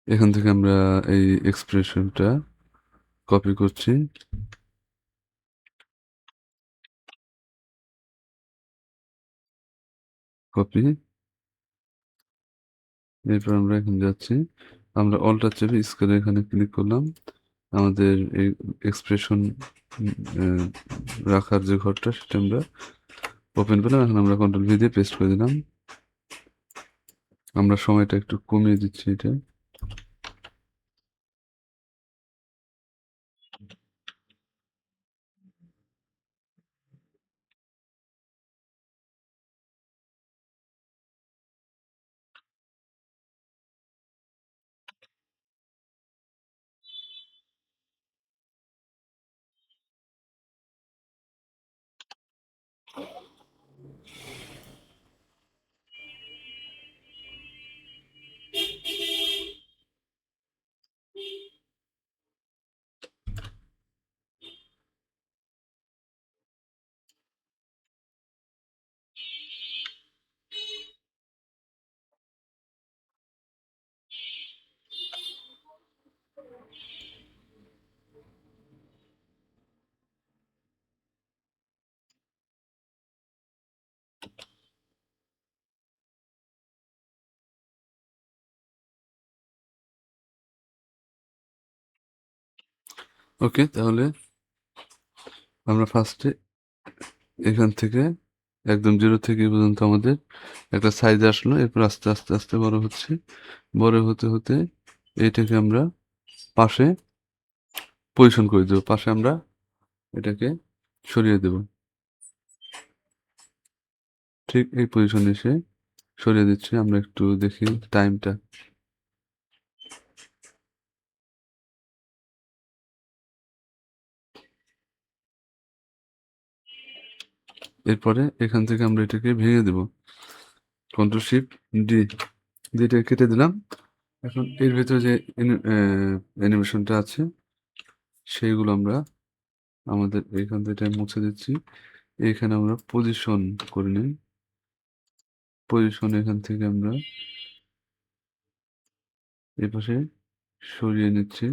এখান থেকে আমরা এই এক্সপ্রেশনটা কপি করছি, কপি। এরপর আমরা এখানে যাচ্ছি, আমরা অল্টার চেপে স্কেলে এখানে ক্লিক করলাম। আমাদের এই এক্সপ্রেশন রাখার যে ঘরটা সেটা আমরা ওপেন করলাম। এখন আমরা কন্ট্রোল ভি দিয়ে পেস্ট করে দিলাম। আমরা সময়টা একটু কমিয়ে দিচ্ছি এটা। ওকে, তাহলে আমরা ফার্স্টে এখান থেকে একদম 0 থেকে এই পর্যন্ত আমাদের একটা সাইজ আসলো। এরপর আস্তে, আস্তে, আস্তে বড় হচ্ছে। বড় হতে, হতে এইটাকে আমরা পাশে পজিশন করে দেব। পাশে আমরা এটাকে সরিয়ে দেব। ঠিক এই পজিশনে এসে সরিয়ে দিচ্ছি। আমরা একটু দেখি টাইমটা। এরপরে এখান থেকে আমরা এটাকে ভেঙে দেব। কন্ট্রোল শিফট ডি দিয়ে এটাকে কেটে দিলাম। এখন এর ভেতরে যে অ্যানিমেশনটা আছে সেইগুলো আমরা আমাদের এইখান থেকে মুছে দিচ্ছি। এইখানে আমরা পজিশন করে নিই। পজিশন এখান থেকে আমরা এই পাশে সরিয়ে নিচ্ছি।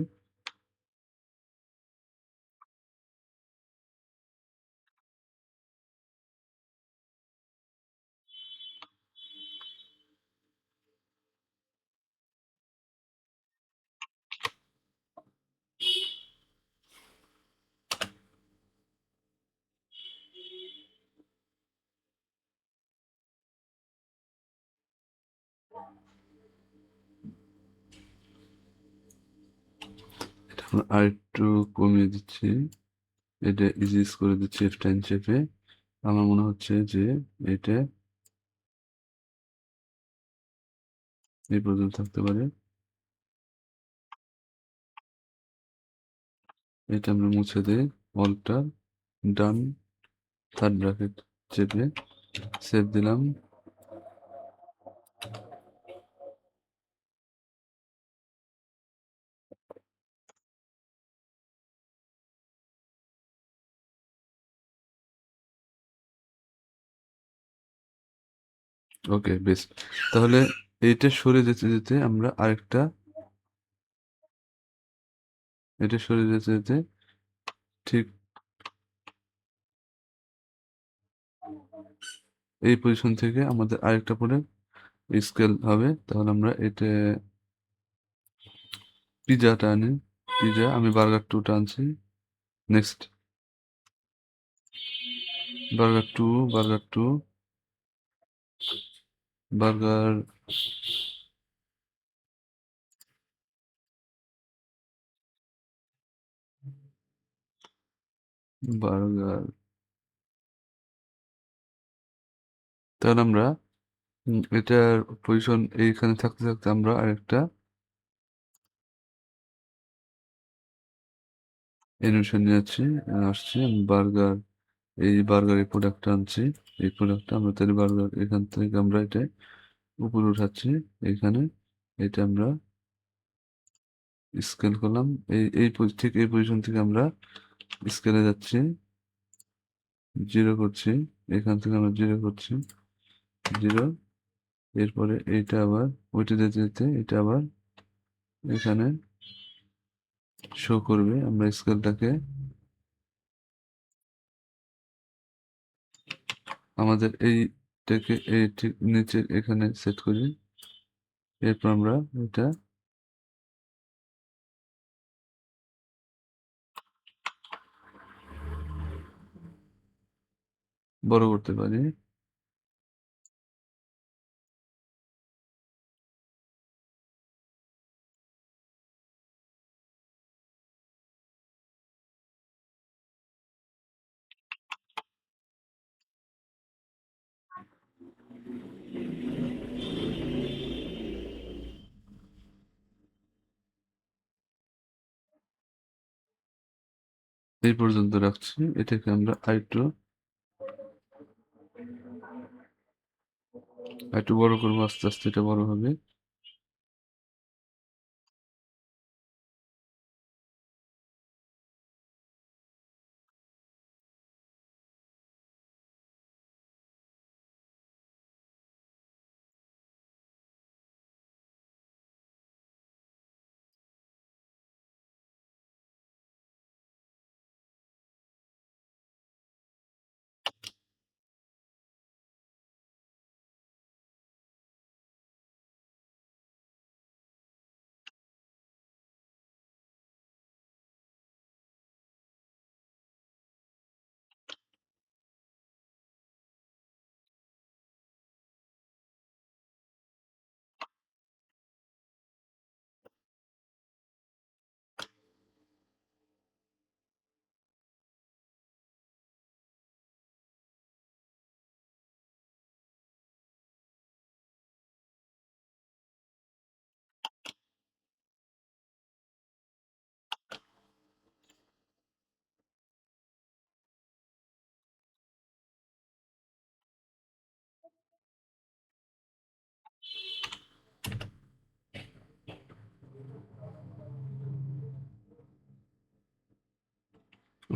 এটা আমরা আরেকটু কমিয়ে দিচ্ছি। এটা ইজিস করে দিচ্ছি F10 চেপে। আমার মনে হচ্ছে যে এটা এই পর্যন্ত থাকতে পারে। এটা আমরা মুছে দেই। অল্টার ডান থার্ড ব্র্যাকেট চেপে সেভ দিলাম। ওকে, বেশ। তাহলে এইটা সরে যেতে যেতে আমরা আরেকটা এটা সরে যেতে যেতে ঠিক এই পজিশন থেকে আমাদের আরেকটা পরে স্কেল হবে। তাহলে আমরা এটা পিজাটা আনি। পিজা আমি বার্গার 2 টা আনছি। Next burger 2, burger 2, burger burger তাহলে আমরা এটার পজিশন এইখানে থাকতে থাকতে আমরা আরেকটা অ্যানিমেশন নিয়ে যাচ্ছি। আসছি আমি বার্গার এই বার্গার এই প্রোডাক্টটা আনছি। এই প্রোডাক্টটা আমরা তাহলে বার্গার এখান থেকে আমরা এটা উপরে উঠাচ্ছি। এইখানে এটা আমরা স্কেল করলাম। ঠিক এই পজিশন থেকে আমরা স্কেলে যাচ্ছি, 0 করছি। এখান থেকে আমরা 0 করছি, 0। এরপরে এইটা আবার ওইটা যেতে যেতে এটা আবার এখানে শো করবে। আমরা স্কেলটাকে আমাদের এইটাকে এই ঠিক নিচের এখানে সেট করি। এরপর আমরা এটা বড় করতে পারি। এই পর্যন্ত রাখছি। এটাকে আমরা আরেকটু বড় করবো। আস্তে আস্তে এটা বড় হবে।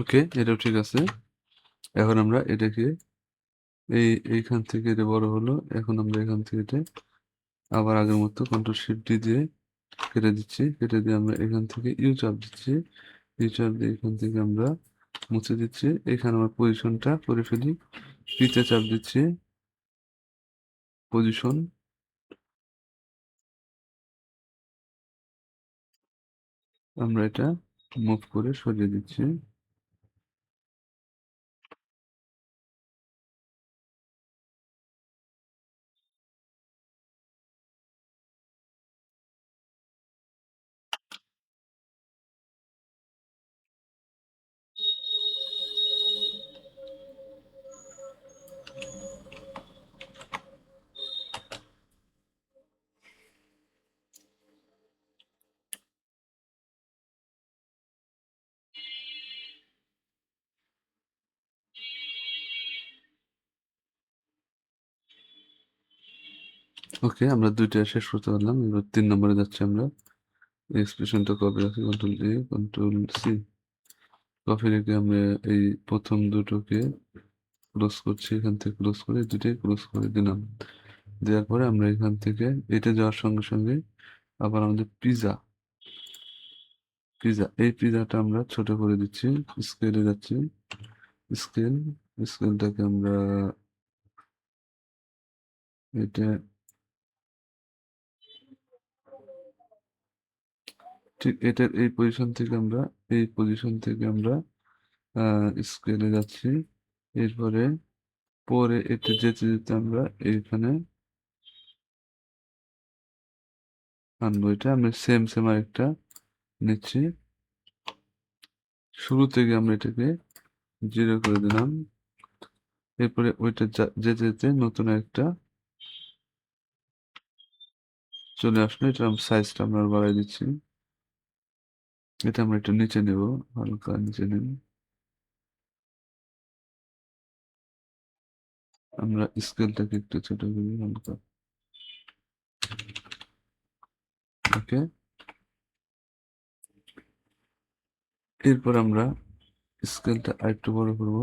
ওকে, এটাও ঠিক আছে। এখন আমরা এটাকে এইখান থেকে এটা বড় হলো। এখন আমরা এখান থেকে এটা আবার আগের মতো কন্ট্রোল শিফট ডি দিয়ে কেটে দিচ্ছি। কেটে দিয়ে আমরা এখান থেকে ইউ চাপ দিচ্ছি। ইউ চাপ দিয়ে এখান থেকে আমরা মুছে দিচ্ছি। এখানে আমরা পজিশনটা করে ফেলি। পিতে চাপ দিচ্ছি, পজিশন। আমরা এটা মুভ করে সরিয়ে দিচ্ছি। ওকে, আমরা দুইটা শেষ করতে পারলাম। এবার 3 নম্বরে যাচ্ছি আমরা। এক্সপ্রেশনটা কপি রাখি, কন্ট্রোল এ, কন্ট্রোল সি। কপি রেখে আমরা এই প্রথম দুটোকে ক্লোজ করছি। এখান থেকে ক্লোজ করে দুটোই ক্লোজ করে দিলাম। দেওয়ার পরে আমরা এখান থেকে এটা যাওয়ার সঙ্গে সঙ্গে আবার আমাদের পিজা, এই পিজাটা আমরা ছোট করে দিচ্ছি। স্কেলে যাচ্ছি, স্কেল, স্কেলটাকে আমরা এটা ঠিক এটার এই পজিশন থেকে আমরা স্কেলে যাচ্ছি। এরপরে পরে এটা যেতে যেতে আমরা এইখানে আনবো। এটা আমি সেম সেম আরেকটা নিচ্ছি। শুরু থেকে আমরা এটাকে 0 করে দিলাম। এরপরে ওইটা যেতে যেতে নতুন একটা চলে আসলো। এটা সাইজটা আমরা বাড়াই দিচ্ছি। এটা আমরা একটু নিচে নেব, হালকা নিচে নেব। আমরা স্কেলটাকে একটু ছোট করি হালকা। ওকে, এরপর আমরা স্কেলটা আরেকটু বড় করব।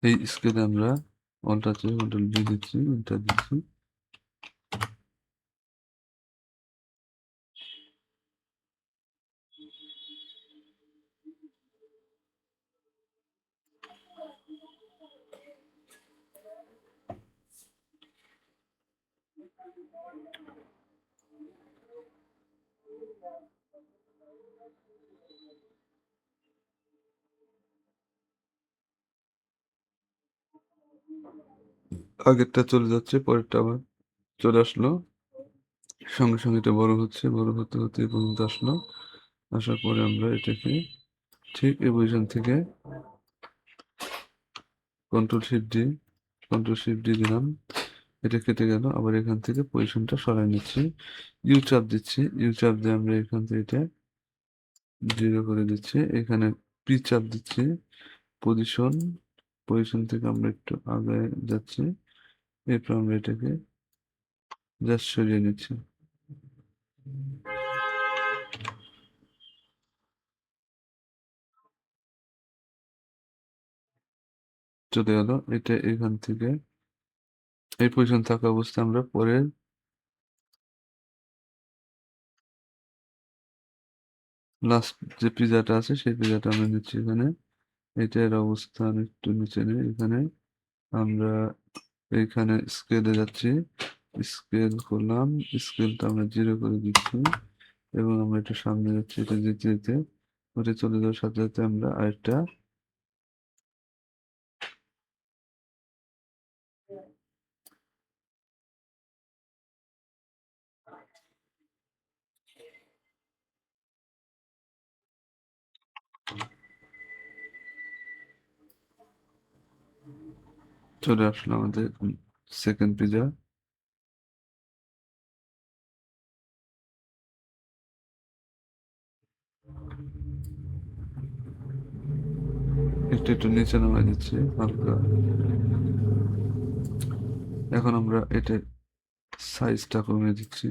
এই স্কেলে আমরা অল্টার চেয়ে কন্ট্রোল ভি দিচ্ছি, এন্টার দিচ্ছি। আগেরটা চলে যাচ্ছে, পরেরটা আবার চলে আসলো। সঙ্গে সঙ্গে এটা বড় হচ্ছে, বড় হতে হতে এই পর্যন্ত আসলো। আসার পরে আমরা এটাকে ঠিক এই পজিশন থেকে control shift D, control shift D দিলাম। এটা কেটে গেল। আবার এখান থেকে পজিশনটা সরাই নিচ্ছি। ইউ চাপ দিচ্ছি। ইউ চাপ দিয়ে আমরা এখান থেকে এটা 0 করে দিচ্ছি। এখানে পি চাপ দিচ্ছি। পজিশন, পজিশন থেকে আমরা একটু আগে যাচ্ছি। এরপর আমরা এটাকে জাস্ট সরিয়ে নিচ্ছি। চলে গেল। এটা এখান থেকে এই পজিশন থাকা অবস্থায় আমরা পরের লাস্ট যে পিজাটা আছে সেই পিজাটা আমরা নিচ্ছি এখানে। এটার অবস্থান একটু নিচে নেই। এখানে আমরা এইখানে স্কেলে যাচ্ছি, স্কেল করলাম। স্কেলটা আমরা 0 করে দিচ্ছি এবং আমরা একটু সামনে যাচ্ছি। এটা যেতে যেতে ওটা চলে যাওয়ার সাথে সাথে আমরা আরেকটা চলে আসলো আমাদের সেকেন্ড পিজা। একটু একটু নিচে নামাই দিচ্ছি হালকা। এখন আমরা এটার সাইজটা কমিয়ে দিচ্ছি।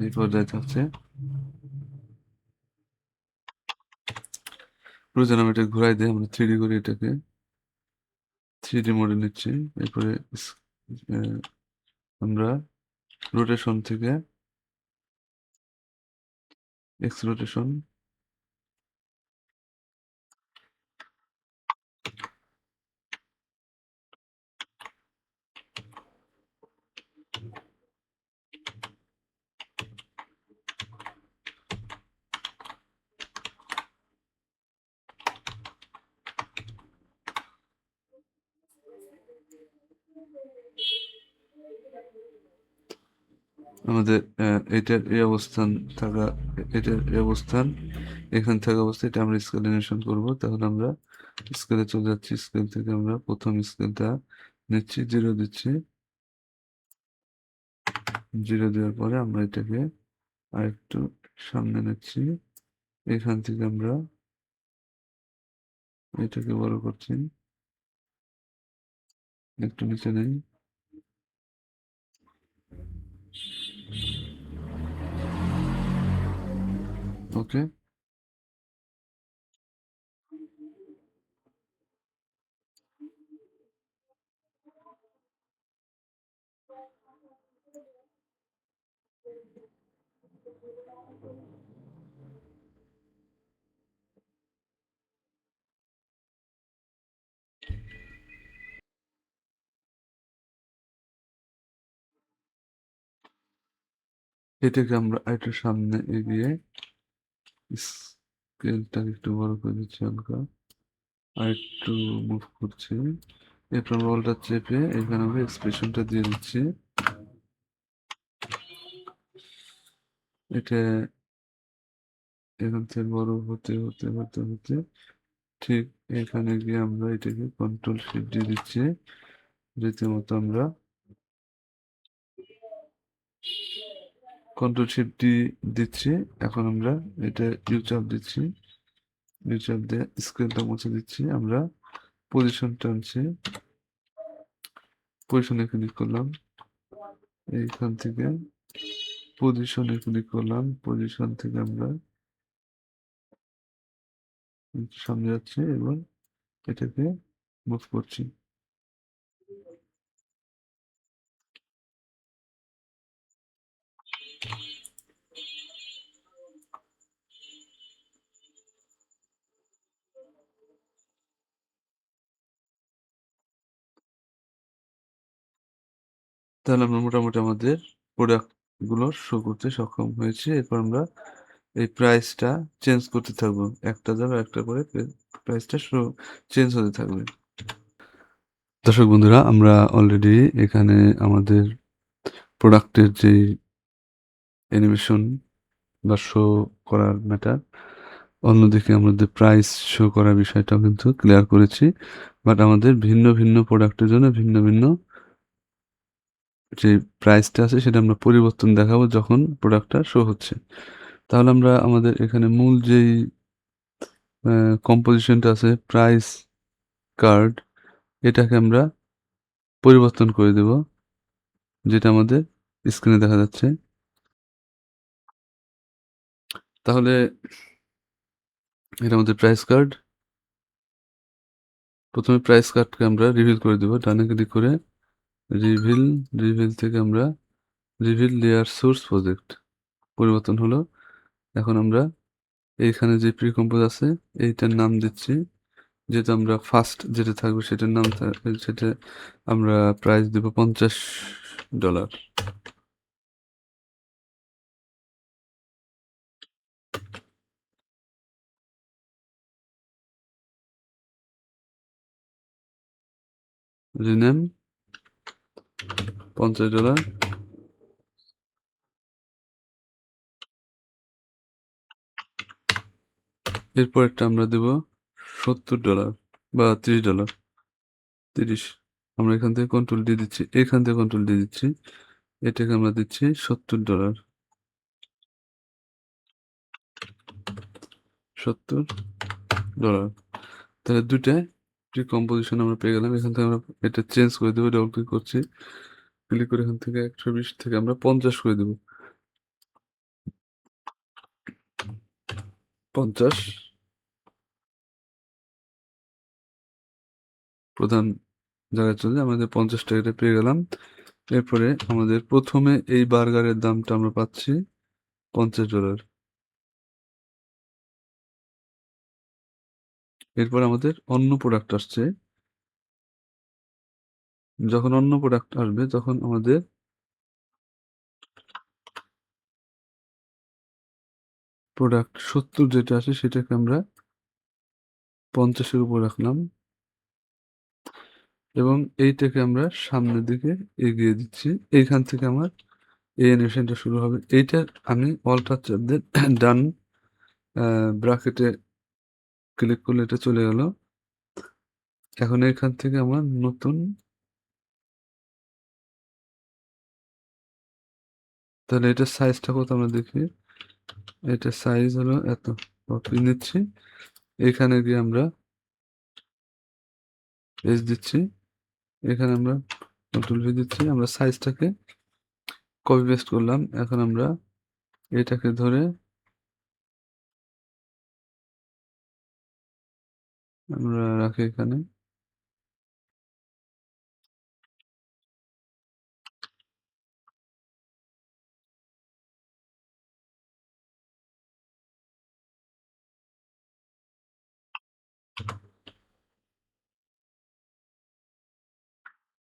এই পর্যায়ে থাকছে। প্রয়োজন আমি এটা ঘুরাই দিই, আমরা 3D করি এটাকে। 3D মোডে নিচ্ছি। এরপরে আহ, আমরা রোটেশন থেকে এক্স রোটেশন, আমাদের এটার এই অবস্থান থাকা, এটার এই অবস্থান, এখান থাকা অবস্থা, এটা আমরা স্কেল অ্যানিমেশন করবো। তাহলে আমরা স্কেলে চলে যাচ্ছি। স্কেল থেকে আমরা প্রথম স্কেলটা নিচ্ছি, 0 দিচ্ছি। 0 দেওয়ার পরে আমরা এটাকে আরেকটু সামনে নিচ্ছি। এখান থেকে আমরা এটাকে বড় করছি, একটু নিচে নেই। ওকে, এটাকে আমরা একটু সামনে এগিয়ে স্কেলটা একটু বড় করে দিচ্ছি হালকা, আর একটু মুভ করছি। এরপর বলটা চেপে এখানে আমরা এক্সপ্রেশনটা দিয়ে দিচ্ছি। এটা এখান থেকে বড় হতে হতে হতে হতে ঠিক এখানে গিয়ে আমরা এটাকে কন্ট্রোল শিফট দিয়ে দিচ্ছি। রীতিমতো আমরা কন্ট্রোল শিফট দিয়ে দিচ্ছি। এখন আমরা এটা ইউ চাপ দিচ্ছি। ইউ চাপ দিয়ে স্কেলটা মুছে দিচ্ছি। আমরা পজিশন টানছি, পজিশনে ক্লিক করলাম। এইখান থেকে পজিশনে ক্লিক করলাম। পজিশন থেকে আমরা সামনে যাচ্ছি এবং এটাকে মুভ করছি। তাহলে আমরা মোটামুটি আমাদের প্রোডাক্ট গুলো শো করতে সক্ষম হয়েছি। এরপর আমরা এই প্রাইসটা চেঞ্জ করতে থাকবো, একটা যাবে একটা করে প্রাইসটা শো চেঞ্জ হতে থাকবে। দর্শক বন্ধুরা, আমরা অলরেডি এখানে আমাদের প্রোডাক্টের যে অ্যানিমেশন বা শো করার ম্যাটার, অন্যদিকে আমাদের প্রাইস শো করার বিষয়টাও কিন্তু ক্লিয়ার করেছি। বাট আমাদের ভিন্ন ভিন্ন প্রোডাক্টের জন্য ভিন্ন ভিন্ন যে প্রাইসটা আছে সেটা আমরা পরিবর্তন দেখাবো যখন প্রোডাক্টটা শো হচ্ছে। তাহলে আমরা আমাদের এখানে মূল যেই কম্পোজিশনটা আছে প্রাইস কার্ড, এটাকে আমরা পরিবর্তন করে দেব, যেটা আমাদের স্ক্রিনে দেখা যাচ্ছে। তাহলে এটা আমাদের প্রাইস কার্ড। প্রথমে প্রাইস কার্ডকে আমরা রিভিল করে দেব, ডানে ক্লিক করে রিভিল, রিভিল থেকে আমরা রিভিল লেয়ার সোর্স প্রজেক্ট পরিবর্তন হলো। এখন আমরা এইখানে যে প্রি কম্পোজ আছে এইটার নাম দিচ্ছি, যেটা আমরা ফার্স্ট যেটা থাকবে সেটার নাম সেটা আমরা প্রাইস দেব $50। রিনেম $50। এরপরটা আমরা দেব $70 বা $30। 30। আমরা এখান থেকে কন্ট্রোল দিয়ে দিচ্ছি, এখান থেকে কন্ট্রোল দিয়ে দিচ্ছি, এটাকে আমরা দিচ্ছি $70। $70। তাহলে দুটায় কম্পোজিশন আমরা পেয়ে গেলাম। এখান থেকে আমরা এটা চেঞ্জ করে দেবো, ডবল ক্লিক করছি। ক্লিক করে এখান থেকে 120 থেকে আমরা 50 করে দেবো। 50 প্রধান জায়গায় চলে আমাদের 50 টাকাটা পেয়ে গেলাম। এরপরে আমাদের প্রথমে এই বার্গারের দামটা আমরা পাচ্ছি $50। এরপর আমাদের অন্য প্রোডাক্ট আসছে। যখন অন্য প্রোডাক্ট আসবে তখন আমাদের প্রোডাক্ট 70 যেটা আছে সেটাকে আমরা 50-এর উপর রাখলাম এবং এইটাকে আমরা সামনের দিকে এগিয়ে দিচ্ছি। এইখান থেকে আমার এই অ্যানিমেশনটা শুরু হবে। এইটা আমি অল্টার চাপ দিয়ে ডান ব্রাকেটে ক্লিক করলে এটা চলে গেল। এখন এখান থেকে আমার নতুন, তাহলে এটার সাইজটা কত আমরা দেখি। এটার সাইজ হলো এত, কপি নিচ্ছি, এখানে গিয়ে আমরা পেজ দিচ্ছি, এখানে আমরা কন্ট্রোল ভি দিচ্ছি, আমরা সাইজটাকে কপি পেস্ট করলাম। এখন আমরা এটাকে ধরে আমরা রাখি এখানে।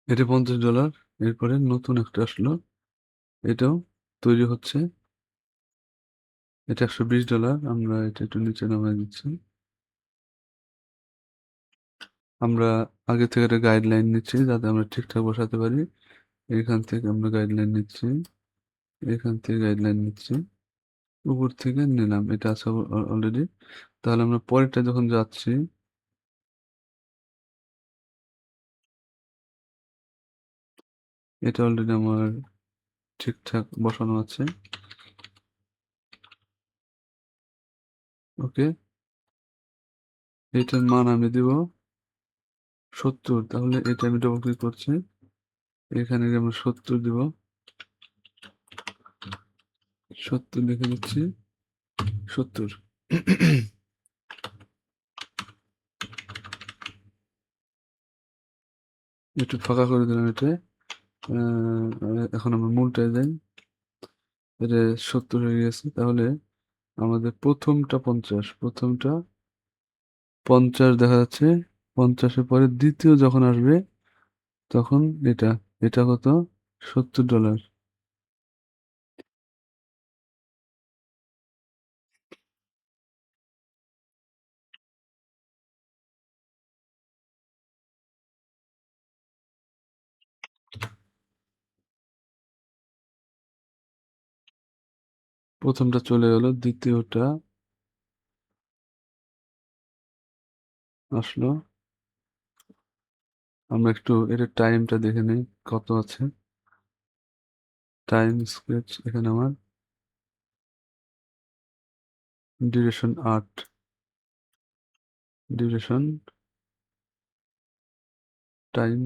এটা $50। এরপরে নতুন একটা আসলো, এটাও তৈরি হচ্ছে। এটা $120। আমরা এটা একটু নিচে নামিয়ে দিচ্ছি। আমরা আগে থেকে একটা গাইডলাইন নিচ্ছি যাতে আমরা ঠিকঠাক বসাতে পারি। এখান থেকে আমরা গাইডলাইন নিচ্ছি, এখান থেকে গাইডলাইন নিচ্ছি, উপর থেকে নিলাম, এটা আছে অলরেডি। তাহলে আমরা পরেরটা যখন যাচ্ছি, এটা অলরেডি আমার ঠিকঠাক বসানো আছে। ওকে, এটার মান আমি দিব 70। তাহলে এটা আমি ডবল ক্লিক করছি, এখানে গিয়ে আমরা 70 দিব, 70 লিখে দিচ্ছি, 70। একটু ফাঁকা করে দিলাম এটা। এখন আমরা মূলটায় যাই। এটা 70 হয়ে গেছে। তাহলে আমাদের প্রথমটা 50, প্রথমটা 50 দেখা যাচ্ছে। 50-এর পরে দ্বিতীয় যখন আসবে তখন এটা, এটা কত, $70। প্রথমটা চলে গেল, দ্বিতীয়টা আসলো। আমরা একটু এটা টাইমটা দেখে নিই কত আছে। টাইম স্কেচ এখানে আমার ডিউরেশন 8, ডিউরেশন টাইম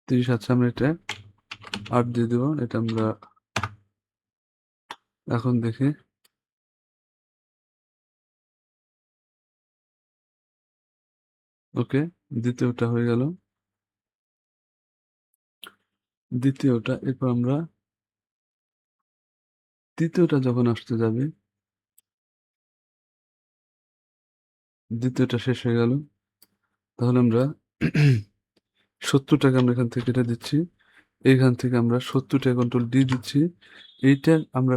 30 আছে। আমরা এটা 8 দিয়ে দেবো। এটা আমরা এখন দেখি। ওকে, দ্বিতীয়টা হয়ে গেল, দ্বিতীয়টা। এরপর আমরা তৃতীয়টা যখন আসতে যাবে, দ্বিতীয়টা শেষ হয়ে গেল। তাহলে আমরা 70 টাকা আমরা এখান থেকে কেটে দিচ্ছি। এইখান থেকে আমরা 70 টাকা কন্ট্রোল ডি দিচ্ছি। এইটার আমরা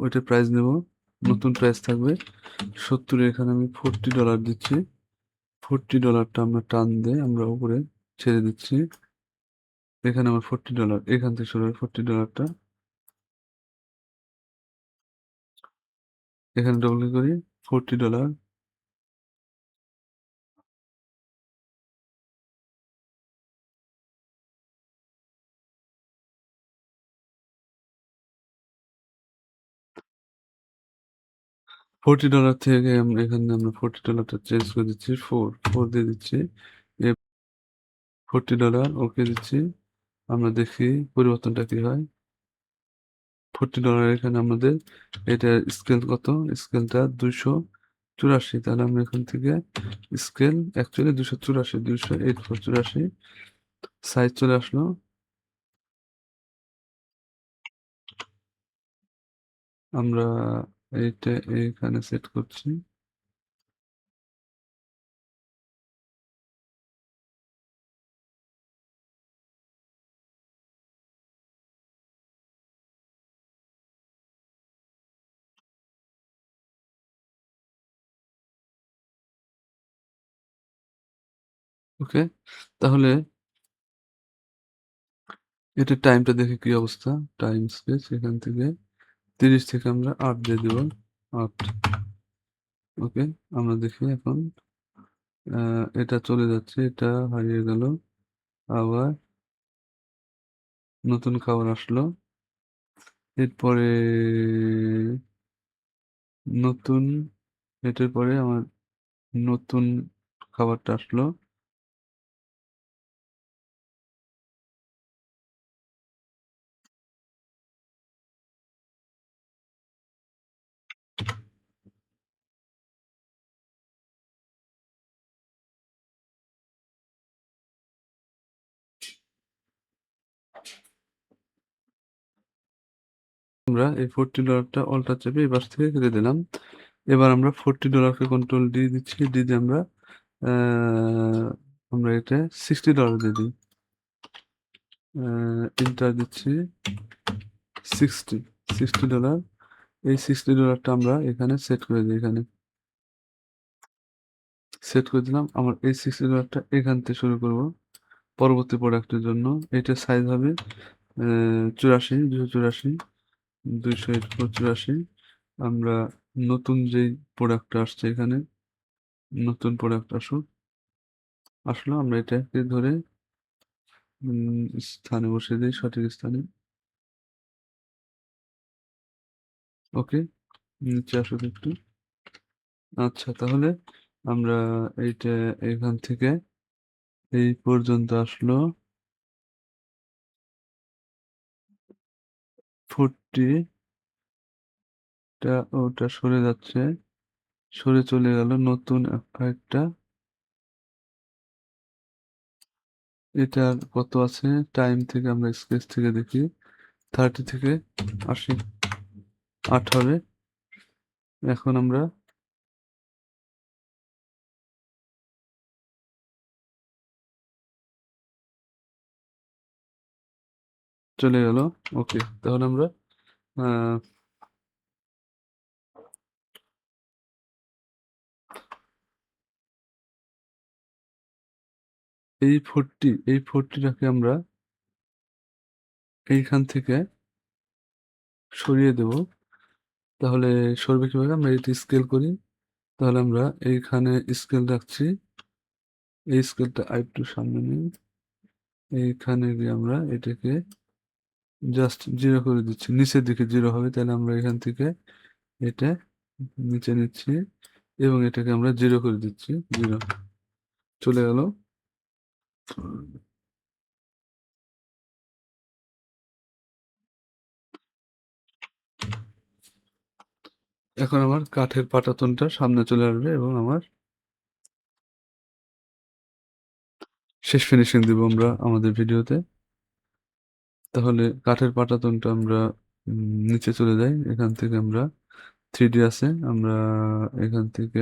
ওইটার প্রাইস নেব, নতুন প্রাইস থাকবে 70। এখানে আমি $40 দিচ্ছি। $40টা আমরা টান দিয়ে আমরা উপরে ছেড়ে দিচ্ছি। এখানে আমার $40, এখান থেকে শুরু হয় $40টা। এখানে ডবল ক্লিক করি, $40। $40 থেকে আমরা এখানে আমরা $40 চেঞ্জ করে দিচ্ছি 4 দিয়ে দিচ্ছি। এ $40 ওকে দিচ্ছি। আমরা দেখি পরিবর্তনটা কি হয়। $40 এখানে আমাদের এটার স্কেল কত? স্কেলটা 284। তাহলে আমরা এখান থেকে স্কেল অ্যাকচুয়ালি 284, 284 সাইজ চলে আসলো। আমরা এইটা এইখানে সেট করছি। ওকে? তাহলে এটার টাইমটা দেখি কি অবস্থা। টাইম স্পেস এখান থেকে 30 থেকে আমরা 8 দিয়ে দিব। 8 ওকে? আমরা দেখি এখন এটা চলে যাচ্ছে, এটা হারিয়ে গেল। আবার নতুন খাবার আসলো। এরপরে নতুন এটার পরে আমার নতুন খাবারটা আসলো। আমরা এই $40 অল্টার চেপে এই পাশ থেকে কেটে দিলাম। এবার আমরা $40 কন্ট্রোল ডি দিচ্ছি। ডি দিয়ে আমরা এটা $60 দিয়ে দিই। এন্টার দিচ্ছি 60 $60। এই $60টা আমরা এখানে সেট করে দিই। এখানে সেট করে দিলাম। আমার এই $60টা এখান থেকে শুরু করব পরবর্তী প্রোডাক্টের জন্য। এটার সাইজ হবে 84, 284, 284। আমরা নতুন যেই প্রোডাক্টটা আসছে এখানে নতুন প্রোডাক্ট আসলো আমরা এটাকে ধরে স্থানে বসিয়ে দিই, সঠিক স্থানে। ওকে, নিচে আসুক একটু। আচ্ছা, তাহলে আমরা এইটা এখান থেকে এই পর্যন্ত আসলো 40 টা, ওটা সরে যাচ্ছে, সরে চলে গেল নতুন আরেকটা। এটার কত আছে টাইম থেকে আমরা স্কেচ থেকে দেখি 30 থেকে 80, 8 হবে। এখন আমরা চলে গেল। ওকে, তাহলে আমরা আহ, এই 40টাকে আমরা এইখান থেকে সরিয়ে দেব। তাহলে সরবে কিভাবে? আমরা এটি স্কেল করি। তাহলে আমরা এইখানে স্কেল রাখছি। এই স্কেলটা আরেকটু সামনে নিই। এইখানে গিয়ে আমরা এটাকে জাস্ট 0 করে দিচ্ছি। নিচের দিকে 0 হবে। তাহলে আমরা এখান থেকে এটা নিচে নিচ্ছি এবং এটাকে আমরা 0 করে দিচ্ছি। 0 চলে গেল। এখন আমার কাঠের পাটাতনটা সামনে চলে আসবে এবং আমার শেষ ফিনিশিং দিব আমরা আমাদের ভিডিওতে। তাহলে কাঠের পাটাতনটা আমরা নিচে চলে যাই। এখান থেকে আমরা 3D আছে, আমরা এখান থেকে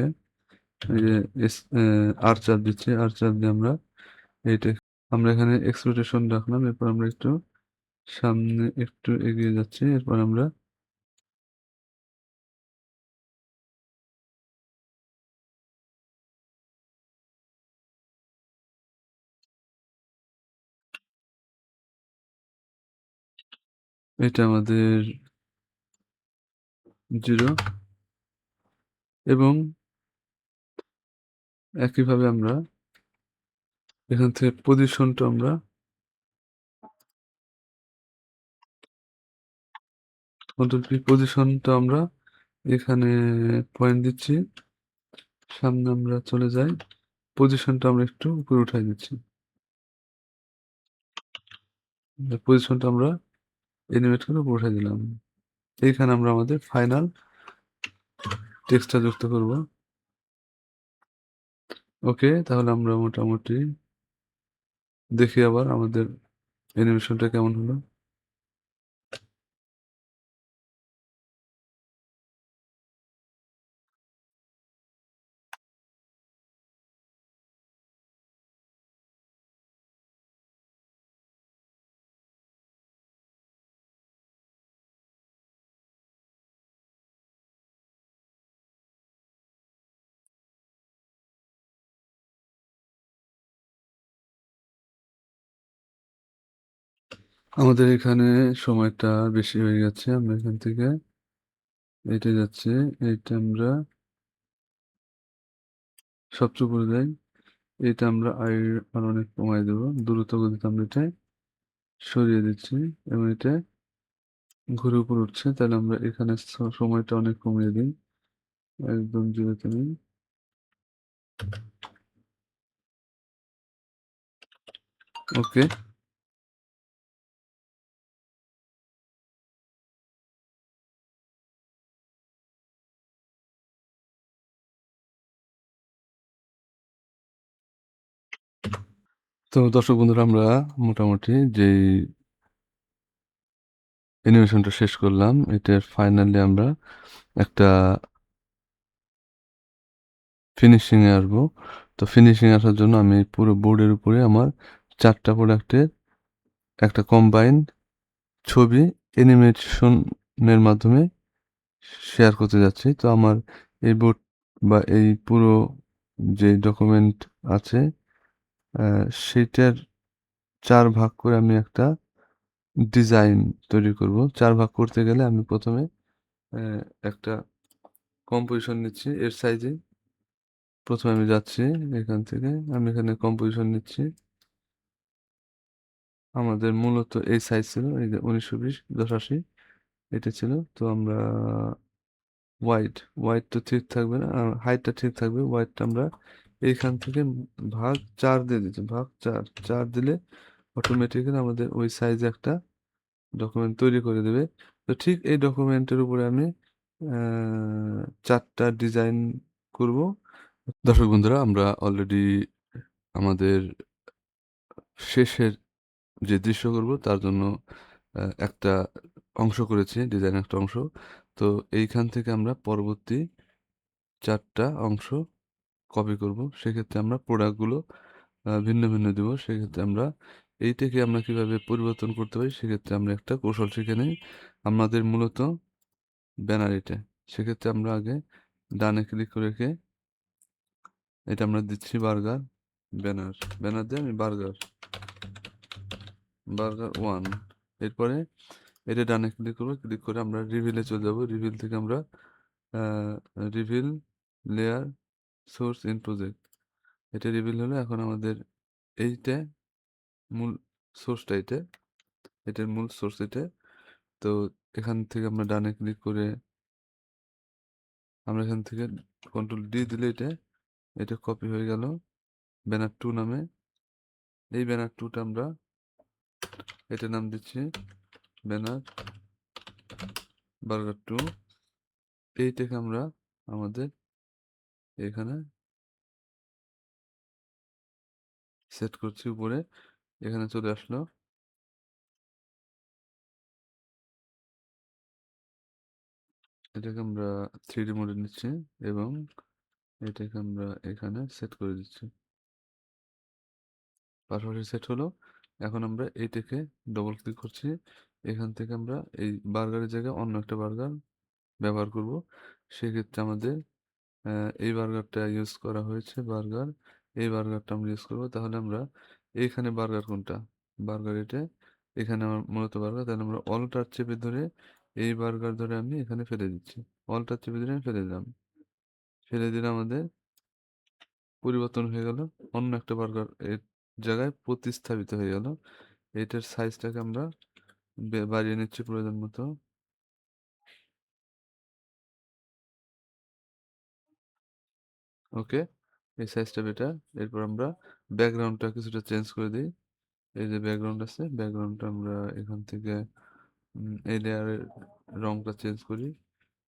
এই যে আর চাপ দিচ্ছি, আর চাপ দিয়ে আমরা এইটা আমরা এখানে এক্সপ্লোটেশন রাখলাম। এরপর আমরা একটু সামনে একটু এগিয়ে যাচ্ছি। এরপর আমরা এটা আমাদের 0 এবং একইভাবে আমরা এখান থেকে পজিশনটা আমরা কন্ট্রোল পি পজিশনটা আমরা এখানে পয়েন্ট দিচ্ছি, সামনে আমরা চলে যাই, পজিশনটা আমরা একটু উপরে উঠাই দিচ্ছি, পজিশনটা আমরা এনিমেট করে উপরে উঠাই দিলাম। এইখানে আমরা আমাদের ফাইনাল টেক্সটটা যুক্ত করব। ওকে, তাহলে আমরা মোটামুটি দেখি আবার আমাদের অ্যানিমেশনটা কেমন হলো। আমাদের এখানে সময়টা বেশি হয়ে গেছে, আমরা এখান থেকে এইটা যাচ্ছে, এইটা আমরা সবচেয়ে উপরে যাই, এটা আমরা আর অনেক কমাই দেবো, দ্রুত গতিতে আমরা এটা সরিয়ে দিচ্ছি এবং এটা ঘুরে উপরে উঠছে, তাহলে আমরা এখানে সময়টা অনেক কমিয়ে দিই, একদম জিরোতে নিই। ওকে, তো দর্শক বন্ধুরা, আমরা মোটামুটি যেই অ্যানিমেশনটা শেষ করলাম, এটার ফাইনালি আমরা একটা ফিনিশিং এ আসবো। তো ফিনিশিং আসার জন্য আমি পুরো বোর্ডের উপরে আমার 4টা প্রোডাক্টের একটা কম্বাইন ছবি অ্যানিমেশনের মাধ্যমে শেয়ার করতে যাচ্ছি। তো আমার এই বোর্ড বা এই পুরো যে ডকুমেন্ট আছে, সেইটার 4 ভাগ করে আমি একটা ডিজাইন তৈরি করব। 4 ভাগ করতে গেলে আমি প্রথমে একটা কম্পোজিশন নিচ্ছি এর সাইজে। প্রথমে আমি যাচ্ছি এখান থেকে, আমি এখানে কম্পোজিশন নিচ্ছি। আমাদের মূলত এই সাইজ ছিল, এই যে 1920 1080 এটা ছিল। তো আমরা ওয়াইড তো ঠিক থাকবে না, হাইটটা ঠিক থাকবে, ওয়াইডটা আমরা এইখান থেকে ভাগ 4 দিয়ে দিচ্ছি, ভাগ 4 4 দিলে অটোমেটিক্যালি আমাদের ওই সাইজে একটা ডকুমেন্ট তৈরি করে দেবে। তো ঠিক এই ডকুমেন্টের উপরে আমি 4টা ডিজাইন করব। দর্শক বন্ধুরা, আমরা অলরেডি আমাদের শেষের যে দৃশ্য করব তার জন্য একটা অংশ করেছি, ডিজাইন একটা অংশ। তো এইখান থেকে আমরা পরবর্তী 4টা অংশ কপি করব। সেক্ষেত্রে আমরা প্রোডাক্টগুলো ভিন্ন ভিন্ন দেব। সেক্ষেত্রে আমরা এইটাকে আমরা কিভাবে পরিবর্তন করতে পারি, সেক্ষেত্রে আমরা একটা কৌশল শিখে নিই। আমাদের মূলত ব্যানার এটা, সেক্ষেত্রে আমরা আগে ডানে ক্লিক করে রেখে এটা আমরা দিচ্ছি বার্গার ব্যানার, ব্যানার দিয়ে আমি বার্গার বার্গার 1। এরপরে এটা ডানে ক্লিক করবো, ক্লিক করে আমরা রিভিলে চলে যাব। রিভিল থেকে আমরা reveal layer source in project, এটা রিভিল হলো। এখন আমাদের এইটা মূল সোর্সটা, এটার মূল সোর্স এটা। তো এখান থেকে আমরা ডানে ক্লিক করে আমরা এখান থেকে কন্ট্রোল ডি দিলে এটা কপি হয়ে গেল ব্যানার 2 নামে। এই ব্যানার 2টা আমরা এটার নাম দিচ্ছি ব্যানার বার্গার 2। এইটাকে আমরা আমাদের এখানে সেট করছি উপরে, এখানে চলে আসলো। এটাকে আমরা 3D মোডে নিচ্ছি এবং এটাকে আমরা এখানে সেট করে দিচ্ছি। পাশাপাশি সেট হলো। এখন আমরা এইটাকে ডবল ক্লিক করছি, এখান থেকে আমরা এই বার্গারের জায়গায় অন্য একটা বার্গার ব্যবহার করব। সেক্ষেত্রে আমাদের এই বার্গারটা ইউজ করা হয়েছে, বার্গার এই বার্গারটা আমরা ইউজ করবো। তাহলে আমরা এইখানে বার্গার কোনটা, বার্গার এটা, এখানে আমার মূলত বার্গার, তাহলে আমরা অলটার চেপে ধরে এই বার্গার ধরে আমি এখানে ফেলে দিচ্ছি, অলটার চেপে ধরে আমি ফেলে দিলাম, ফেলে দিলে আমাদের পরিবর্তন হয়ে গেল, অন্য একটা বার্গার এর জায়গায় প্রতিস্থাপিত হয়ে গেল। এটার সাইজটাকে আমরা বাড়িয়ে নিচ্ছি প্রয়োজন মতো। ওকে, এই সাইজটা বেটার। এরপর আমরা ব্যাকগ্রাউন্ডটা কিছুটা চেঞ্জ করে দিই। এই যে ব্যাকগ্রাউন্ড আছে, ব্যাকগ্রাউন্ডটা আমরা এখান থেকে এই লেয়ারের রংটা চেঞ্জ করি।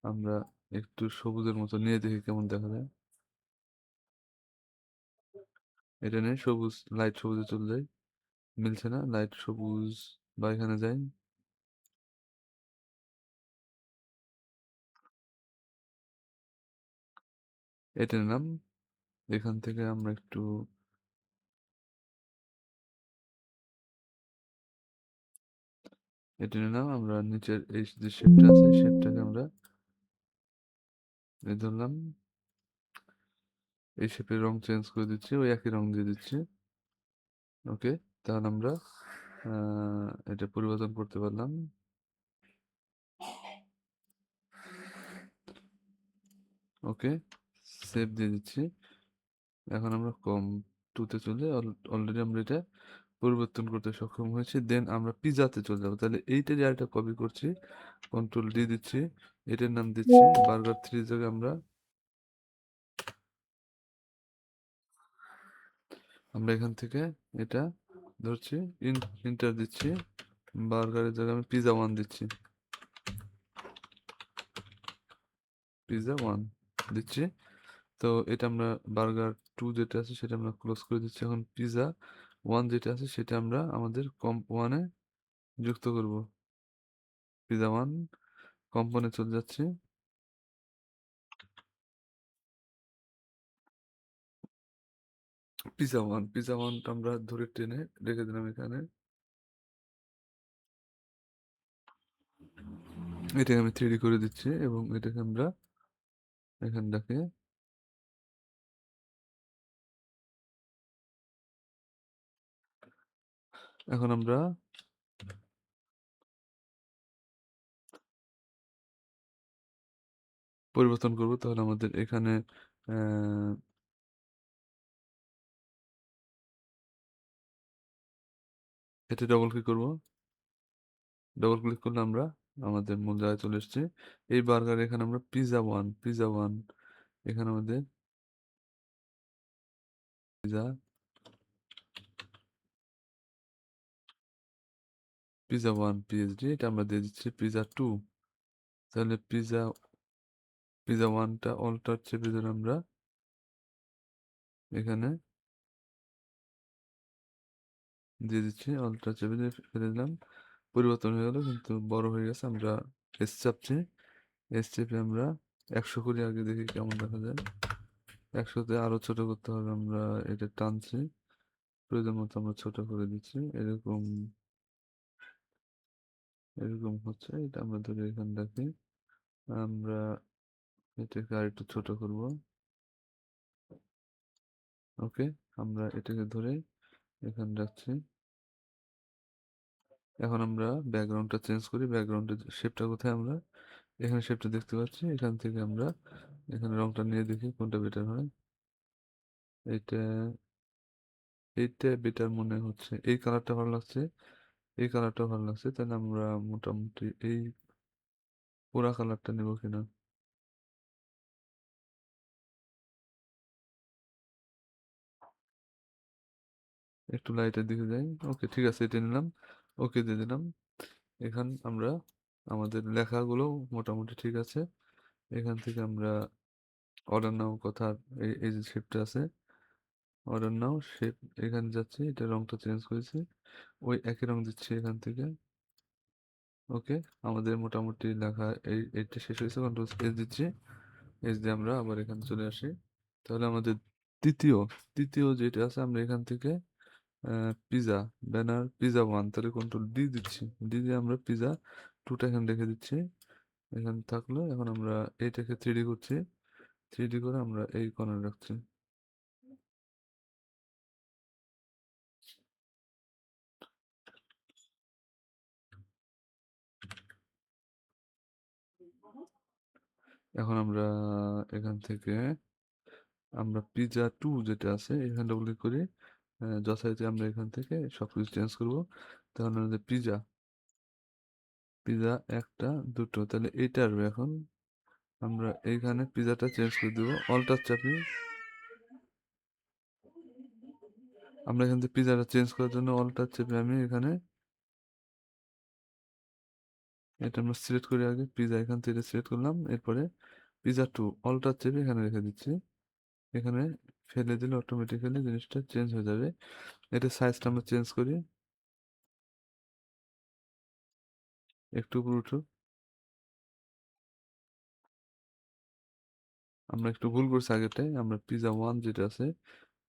আমরা একটু সবুজের মতো নিয়ে দেখি কেমন দেখা যায়। এটা নিয়ে সবুজ, লাইট সবুজে চলে যাই। মিলছে না, লাইট সবুজ বা এখানে যাই। এটা নিলাম। এখান থেকে আমরা একটু এটা নিলাম। আমরা নিচের এই যে শেপটা আছে, শেপটাকে আমরা এই ধরলাম। এই শেপের রং চেঞ্জ করে দিচ্ছি, ওই একই রং দিয়ে দিচ্ছি। ওকে, তাহলে আমরা এটা পরিবর্তন করতে পারলাম। ওকে, সেভ দিয়ে দিচ্ছি। এখন আমরা কম টুতে চলে, অলরেডি আমরা এটা পরিবর্তন করতে সক্ষম হয়েছি। দেন আমরা পিজাতে চলে যাবো। তাহলে এইটা জায়গাটা কপি করছি, কন্ট্রোল ডি দিচ্ছি, এটার নাম দিচ্ছি বার্গার থ্রি। জায়গায় আমরা আমরা এখান থেকে এটা ধরছি, ইন্টার দিচ্ছি। বার্গারের জায়গায় আমি পিজা ওয়ান দিচ্ছি, পিজা ওয়ান দিচ্ছি। তো এটা আমরা বার্গার টু যেটা আছে সেটা আমরা ক্লোজ করে দিচ্ছি। এখন পিজা ওয়ান যেটা আছে সেটা আমরা আমাদের কম্প ওয়ানে যুক্ত করব। পিজা ওয়ান কম্পনে চলে যাচ্ছে। পিজা ওয়ানটা আমরা ধরে টেনে রেখে দিলাম এখানে। এটাকে আমি থ্রিডি করে দিচ্ছি এবং এটাকে আমরা এখানটাকে এখন আমরা পরিবর্তন করব। তাহলে আমাদের এখানে এতে ডবল ক্লিক করব। ডবল ক্লিক করলে আমরা আমাদের মূল জায়গায় চলে এসেছি। এই বার্গার এখানে আমরা পিজা ওয়ান এখানে আমাদের পিজা পিজা ওয়ান পিএইচডি এটা আমরা দিয়ে দিচ্ছি পিজা টু। তাহলে পিজা ওয়ানটা অল্টার চেপে ধরে আমরা এখানে দিয়ে দিচ্ছি, অল্টার চেপে দিয়ে ফেলে দিলাম। পরিবর্তন হয়ে গেল কিন্তু বড় হয়ে গেছে। আমরা এস চাপছি, এস চেপে আমরা 100 করি, আগে দেখি কেমন দেখা যায়। 100তে আরো ছোট করতে হবে, আমরা এটা টানছি, প্রয়োজন মতো আমরা ছোট করে দিচ্ছি। এরকম এরকম হচ্ছে। এটা আমরা ধরে এখানে রাখি। আমরা এটাকে আর একটু ছোট করব। ওকে, আমরা এটাকে ধরে এখানে রাখছি। এখন আমরা ব্যাকগ্রাউন্ডটা চেঞ্জ করি। ব্যাকগ্রাউন্ডের শেপটা কোথায়, আমরা এখানে শেপটা দেখতে পাচ্ছি। এখান থেকে আমরা এখানে রংটা নিয়ে দেখি কোনটা বেটার হয়। এইটা এইটা বেটার মনে হচ্ছে, এই কালারটা ভালো লাগছে, এই কালারটা ভালো লাগছে। তাহলে আমরা মোটামুটি এই পুরা কালারটা নেব কিনা। একটু লাইটের দিকে যাই। ওকে, ঠিক আছে, এটা নিলাম। ওকে দিয়ে দিলাম। এখান আমরা আমাদের লেখাগুলো মোটামুটি ঠিক আছে। এখান থেকে আমরা অর্ডার নাও কথার এই যে শেপটা আছে, অর্ডার নাও শেপ এখানে যাচ্ছে, এটা রংটা চেঞ্জ করেছি, ওই একই রং দিচ্ছি এখান থেকে। ওকে, আমাদের মোটামুটি লেখা এইটা শেষ হয়েছে। কন্ট্রোল এস দিচ্ছি, এস দিয়ে আমরা আবার এখানে চলে আসি। তাহলে আমাদের তৃতীয় তৃতীয় যেটা আছে, আমরা এখান থেকে পিজা ব্যানার পিজা ওয়ান, তাহলে কন্ট্রোল ডি দিচ্ছি, ডি দিয়ে আমরা পিজা টুটা এখানে রেখে দিচ্ছি। এখানে থাকলো। এখন আমরা এইটাকে থ্রিডি করছি, থ্রিডি করে আমরা এই কর্নার রাখছি। এখন আমরা এখান থেকে আমরা পিজা টু যেটা আছে এখানে ডবল ক্লিক করি। যথারীতি আমরা এখান থেকে সবকিছু চেঞ্জ করব। তাহলে আমাদের পিজা পিজা একটা দুটো, তাহলে এইটা আসবে। এখন আমরা এইখানে পিজাটা চেঞ্জ করে দেবো, অল্টার চাপি, আমরা এখান থেকে পিজাটা চেঞ্জ করার জন্য অল্টার চেপে আমি এখানে এটা আমরা সিলেক্ট করি, আগে পিজা এখান থেকে সিলেক্ট করলাম, এরপরে পিজা টু অল্টার চেপে এখানে রেখে দিচ্ছি। এখানে ফেলে দিলে অটোমেটিক্যালি জিনিসটা চেঞ্জ হয়ে যাবে। এটা সাইজটা আমরা চেঞ্জ করি, একটু উপরে উঠো। আমরা একটু ভুল করছি আগেরটাই, আমরা পিজা ওয়ান যেটা আছে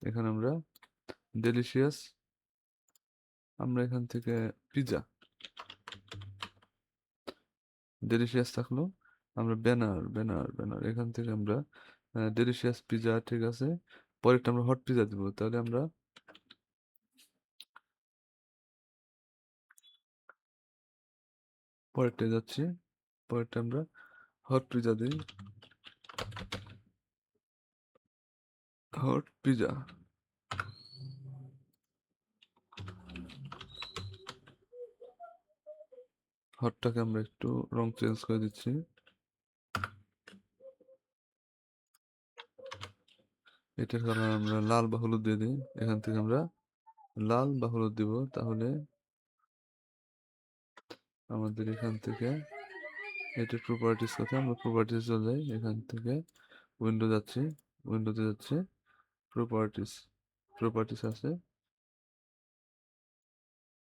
এখানে আমরা ডেলিশিয়াস, আমরা এখান থেকে পিজা ডেলিশিয়াস থাকলো, আমরা ব্যানার ব্যানার ব্যানার এখান থেকে আমরা ডেলিশিয়াস পিজা, ঠিক আছে। পরেরটা আমরা হট পিজা দিব, তাহলে আমরা পরেরটা যাচ্ছি, পরেরটা আমরা হট পিজা দিই, হট পিজা। হটটাকে আমরা একটু রং চেঞ্জ করে দিচ্ছি। এটার কারণে আমরা লাল বা হলুদ দিয়ে দিই, এখান থেকে আমরা লাল বা হলুদ দিব, তাহলে আমাদের এখান থেকে এটার প্রপার্টিস কোথায়, আমরা প্রপার্টিস চলে যাই, এখান থেকে উইন্ডো যাচ্ছি, উইন্ডোতে যাচ্ছে প্রপার্টিস, প্রপার্টিস আছে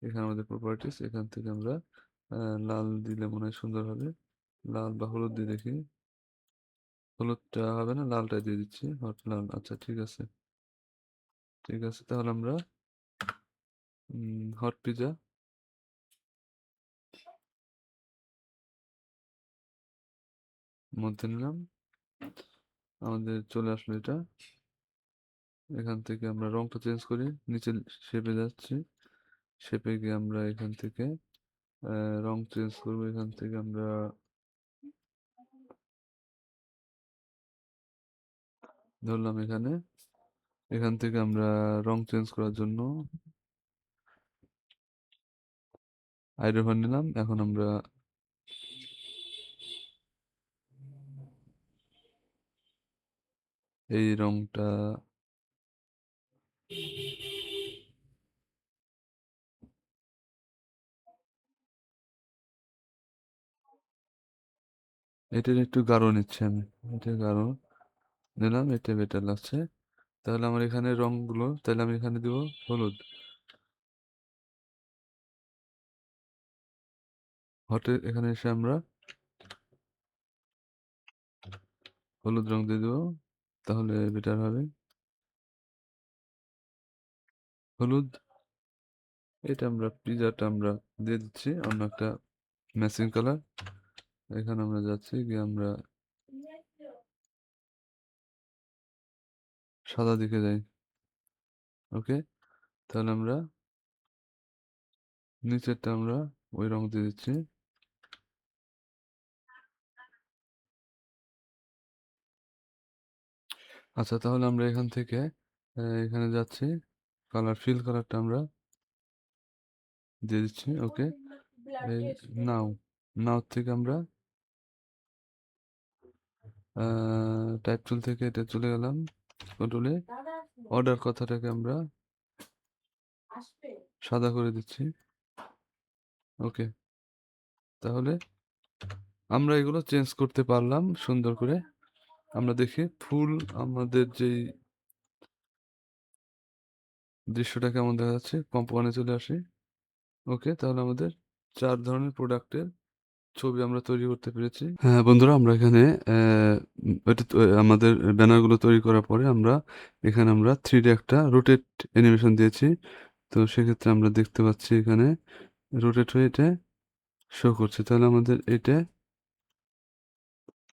এখানে আমাদের প্রপার্টিস, এখান থেকে আমরা লাল দিলে মনে হয় সুন্দর হবে, লাল বা হলুদ দিয়ে দেখি, হলুদটা হবে না, লালটা দিয়ে দিচ্ছি, হট লাল, আচ্ছা ঠিক আছে, ঠিক আছে। তাহলে আমরা হট পিজা মধ্যে নিলাম, আমাদের চলে আসলো এটা। এখান থেকে আমরা রংটা চেঞ্জ করি, নিচে শেপে যাচ্ছি, শেপে গিয়ে আমরা এখান থেকে রং চেঞ্জ করবো, এখান থেকে আমরা ধরলাম এখানে, এখান থেকে আমরা রং চেঞ্জ করার জন্য আইড্রোভার নিলাম, এখন আমরা এই রংটা এটার একটু গাঢ় নিচ্ছি আমি, এটা গাঢ় নিলাম, এটা বেটার লাগছে। তাহলে আমার এখানে রংগুলো, তাহলে আমি এখানে দিব হলুদ, হটে এখানে এসে আমরা হলুদ রং দিয়ে দেবো, তাহলে বেটার হবে, হলুদ। এটা আমরা পিজাটা আমরা দিয়ে দিচ্ছি অন্য একটা ম্যাচিং কালার, এখানে আমরা যাচ্ছি গিয়ে আমরা সাদা দিকে যাই, ওকে। তাহলে আমরা নিচেরটা আমরা ওই রং দিয়ে দিচ্ছি, আচ্ছা। তাহলে আমরা এখান থেকে এখানে যাচ্ছি, কালার ফিল কালারটা আমরা দিয়ে দিচ্ছি, ওকে। এই নাও, নাও থেকে আমরা টাইপ টুল থেকে এটা চলে গেলাম কন্ট্রোলে, অর্ডার কথাটাকে আমরা সাদা করে দিচ্ছি, ওকে। তাহলে আমরা এগুলো চেঞ্জ করতে পারলাম সুন্দর করে। আমরা দেখি ফুল আমাদের যেই দৃশ্যটা কেমন দেখা যাচ্ছে, কম্পোনে চলে আসি, ওকে। তাহলে আমাদের 4 ধরনের প্রোডাক্টের ছবি আমরা তৈরি করতে পেরেছি। হ্যাঁ বন্ধুরা, আমরা এখানে আমাদের ব্যানারগুলো তৈরি করার পরে আমরা এখানে আমরা 3D একটা রোটেট অ্যানিমেশন দিয়েছি। তো সেক্ষেত্রে আমরা দেখতে পাচ্ছি এখানে রোটেট হয়ে এটা শো করছে। তাহলে আমাদের এটা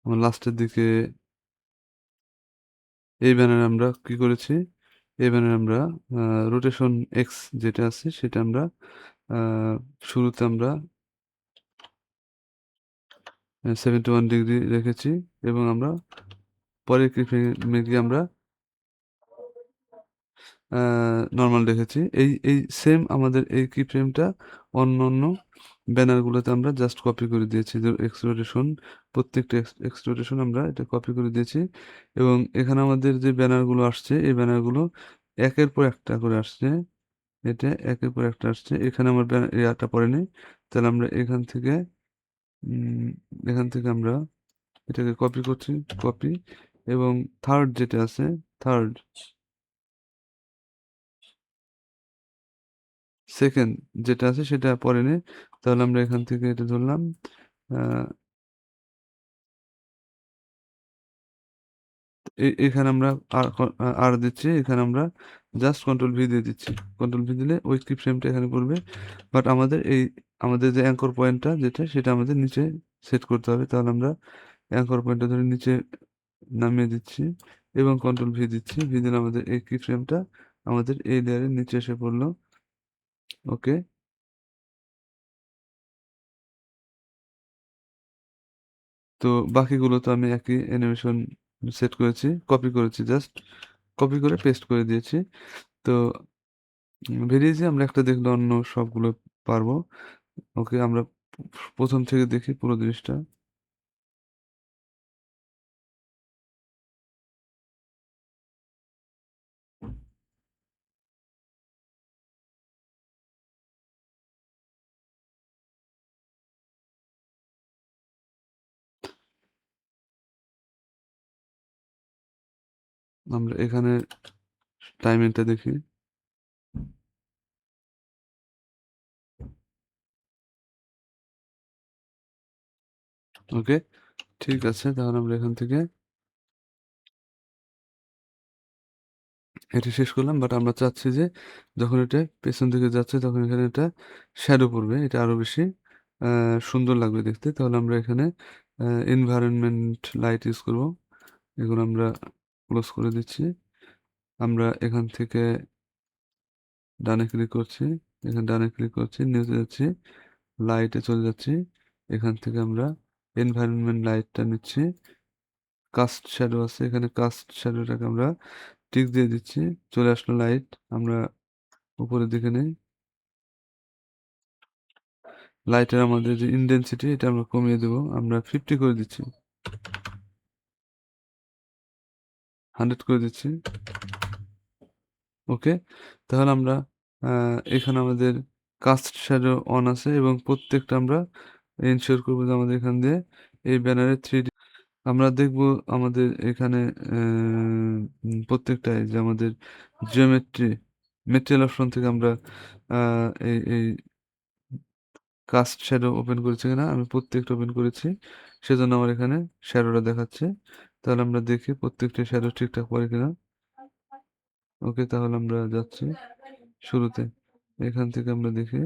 আমার লাস্টের দিকে এই ব্যানারে আমরা কি করেছি, এই ব্যানারে আমরা রোটেশন এক্স যেটা আছে সেটা আমরা শুরুতে আমরা 71 ডিগ্রি রেখেছি, এবং আমরা পরের ফ্রেমে গিয়ে আমরা নর্মাল রেখেছি। এই সেম আমাদের এই কি ফ্রেমটা অন্য অন্য ব্যানারগুলোতে আমরা জাস্ট কপি করে দিয়েছি, যে এক্সট্রুডেশন, প্রত্যেকটা এক্সট্রুডেশন আমরা এটা কপি করে দিয়েছি। এবং এখানে আমাদের যে ব্যানারগুলো আসছে এই ব্যানারগুলো একের পর একটা করে আসছে। এটা একের পর একটা আসছে। এখানে আমার ইয়াটা পড়েনি। তাহলে আমরা উম, এখান থেকে আমরা এটাকে কপি করছি, কপি, এবং থার্ড যেটা আছে, থার্ড, সেকেন্ড যেটা আছে সেটা পড়েনি। তাহলে আমরা এখান থেকে এটা ধরলাম। আহ, এখানে আমরা আর আর দিচ্ছি, এখানে আমরা জাস্ট কন্ট্রোল ভি দিয়ে দিচ্ছি। কন্ট্রোল ভি দিলে ওই কি ফ্রেমটা এখানে পড়বে। বাট আমাদের যে অ্যাঙ্কর পয়েন্টটা যেটা সেটা আমাদের নিচে সেট করতে হবে। তাহলে আমরা অ্যাঙ্কর পয়েন্টটা ধরে নিচে নামিয়ে দিচ্ছি এবং কন্ট্রোল ভি দিচ্ছি। ভি দিলে আমাদের এই কি ফ্রেমটা আমাদের এই লেয়ারের নিচে এসে পড়লো। ওকে। তো বাকিগুলো তো আমি একই অ্যানিমেশন সেট করেছি, কপি করেছি, জাস্ট কপি করে পেস্ট করে দিয়েছি। তো বেরিয়েছি আমরা, একটা দেখলে অন্য সবগুলো পারবো। ওকে, আমরা প্রথম থেকে দেখি পুরো জিনিসটা। আমরা এখানে টাইমিংটা দেখি। ওকে, ঠিক আছে, তাহলে আমরা এখান থেকে এটা শেষ করলাম। বাট আমরা চাচ্ছি যে যখন এটা পেছন দিকে যাচ্ছে তখন এখানে একটা শ্যাডো পড়বে, এটা আরো বেশি সুন্দর লাগবে দেখতে। তাহলে আমরা এখানে এনভায়রনমেন্ট লাইট ইউজ করব। এগুলো আমরা ক্লোজ করে দিচ্ছি। আমরা এখান থেকে ডানে ক্লিক করছি, এখানে ডানে ক্লিক করছি, নিউজে যাচ্ছি, লাইটে চলে যাচ্ছি। এখান থেকে আমরা এনভায়রনমেন্ট লাইটটা নিচ্ছি। কাস্ট শ্যাডো আছে, এখানে কাস্ট শ্যাডোটাকে আমরা টিক দিয়ে দিচ্ছি। চলে আসলো লাইট। আমরা উপরের দিকে নেই, লাইটের আমাদের যে ইনডেন্সিটি এটা আমরা কমিয়ে দেবো, আমরা 50 করে দিচ্ছি, 100 করে দিচ্ছি। ওকে, তাহলে আমরা এখানে আমাদের কাস্ট শ্যাডো অন আছে এবং প্রত্যেকটা আমরা এনশিওর করবো যে আমাদের এখান দিয়ে এই ব্যানারে 3D আমরা দেখব। আমাদের এখানে প্রত্যেকটাই যে আমাদের জিওমেট্রি মেটেরিয়াল অপশন থেকে আমরা এই কাস্ট শ্যাডো ওপেন করেছি কিনা, আমি প্রত্যেকটা ওপেন করেছি, সেজন্য আমার এখানে শ্যাডোটা দেখাচ্ছে। তাহলে আমরা দেখি প্রত্যেকটা শ্যাডো ঠিকঠাক পড়ে কিনা। ওকে, তাহলে আমরা যাচ্ছি শুরুতে, এখান থেকে আমরা দেখি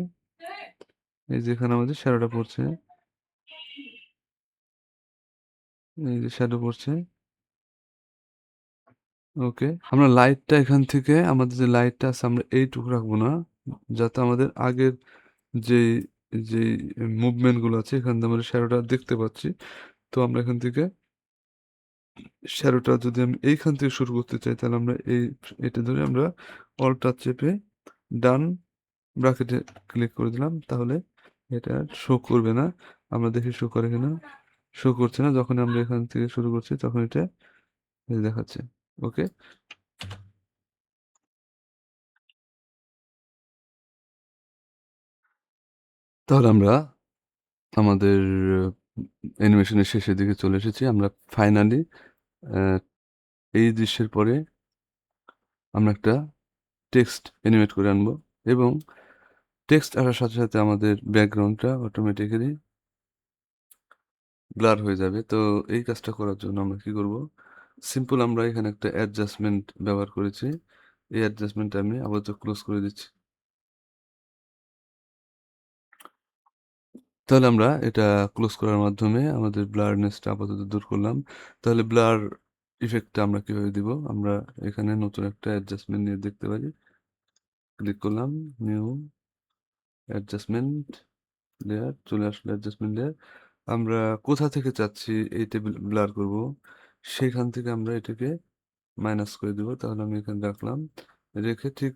এই যেখানে আমাদের শ্যাডোটা পড়ছে, এই যে শ্যাডো পড়ছে। ওকে, আমরা লাইটটা এখান থেকে আমাদের যে লাইটটা আছে আমরা এইটুকু রাখবো না, যাতে আমাদের আগের যেই যেই মুভমেন্ট গুলো আছে এখান থেকে আমরা শ্যাডোটা দেখতে পাচ্ছি। তো আমরা এখান থেকে শ্যাডোটা যদি আমি এইখান থেকে শুরু করতে চাই তাহলে আমরা এটা ধরে আমরা অল্টার চেপে ডান ব্রাকেটে ক্লিক করে দিলাম। তাহলে এটা শো করবে না। আমরা দেখি শো করে কিনা। শো করছে না। যখন আমরা এখান থেকে শুরু করছি তখন এটা এই দেখাচ্ছে। ওকে, তাহলে আমরা আমাদের অ্যানিমেশনের শেষের দিকে চলে এসেছি। আমরা ফাইনালি এই দৃশ্যের পরে আমরা একটা টেক্সট অ্যানিমেট করে আনবো এবং টেক্সট আসার সাথে সাথে আমাদের ব্যাকগ্রাউন্ডটা অটোমেটিক্যালি ব্লার হয়ে যাবে। তো এই কাজটা করার জন্য আমরা কি করব, সিম্পল আমরা এখানে একটা অ্যাডজাস্টমেন্ট ব্যবহার করেছি। এই অ্যাডজাস্টমেন্টটা আমি আপাতত ক্লোজ করে দিচ্ছি। তাহলে আমরা এটা ক্লোজ করার মাধ্যমে আমাদের ব্লারনেসটা আপাতত দূর করলাম। তাহলে ব্লার ইফেক্টটা আমরা কিভাবে দিব, আমরা এখানে নতুন একটা অ্যাডজাস্টমেন্ট নিয়ে দেখতে পারি। ক্লিক করলাম, নিউ অ্যাডজাস্টমেন্ট লেয়ার, চলে আসলো অ্যাডজাস্টমেন্ট লেয়ার। আমরা কোথা থেকে চাচ্ছি এই টেবিল ব্লার করব সেখান থেকে আমরা এটাকে মাইনাস করে দেবো। তাহলে আমি এখানে রাখলাম, রেখে ঠিক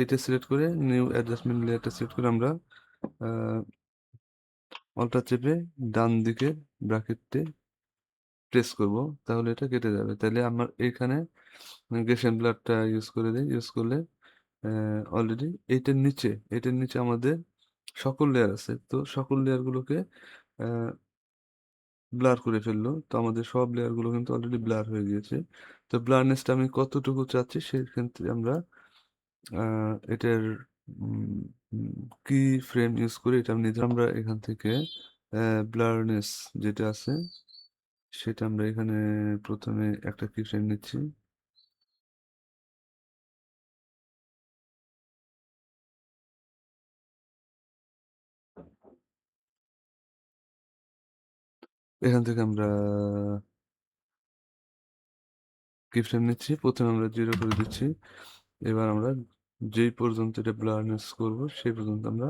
এটা সিলেক্ট করে নিউ অ্যাডজাস্টমেন্ট লেয়ারটা সিলেক্ট করে আমরা অল্টার চেপে ডান দিকে ব্র্যাকেটে প্রেস করব, তাহলে এটা কেটে যাবে। তাইলে আমার এখানে গেশিয়ান ব্লারটা ইউজ করে দেই। ইউজ করলে অলরেডি এইটার নিচে আমাদের সকল লেয়ার আছে। তো সকল লেয়ারগুলোকে আ ব্লার করে ফেললো। তো আমাদের সব লেয়ারগুলো কিন্তু অলরেডি ব্লার হয়ে গিয়েছে। তো ব্লারনেসটা আমি কতটুকু চাচ্ছি সেক্ষেত্রে আমরা আ এটার উম উম কি ফ্রেম ইউজ করি এটা আমি আমরা এখান থেকে ব্লারনেস যেটা আছে সেটা আমরা এখানে ১ম এ একটা কি ফ্রেম নিচ্ছি। এখান থেকে আমরা কি ফ্রেম নিচ্ছি। ১ম এ আমরা 0 করে দিচ্ছি। এবার আমরা যেই পর্যন্ত এটা ব্লারনেস করব সেই পর্যন্ত আমরা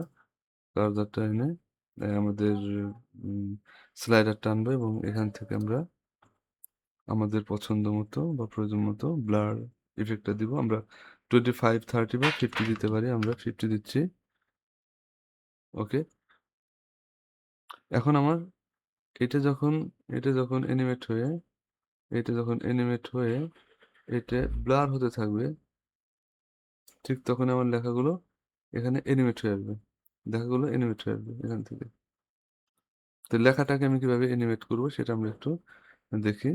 কার্সারটা এনে আমাদের উম স্লাইডার টানবো এবং এখান থেকে আমরা আমাদের পছন্দ মতো বা প্রয়োজন মতো ব্লার ইফেক্টটা দিব। আমরা 25, 30 বা 50 দিতে পারি। আমরা 50 দিচ্ছি। ওকে। এখন আমার এটা যখন এটা যখন অ্যানিমেট হয়ে এটা যখন অ্যানিমেট হয়ে এটা ব্লার হতে থাকবে, ঠিক তখন আমার লেখাগুলো এখানে অ্যানিমেট হয়ে আসবে। লেখাগুলো অ্যানিমেট হয়ে আসবে এখান থেকে। তো লেখাটাকে আমি কিভাবে অ্যানিমেট করব সেটা আমরা একটু দেখি।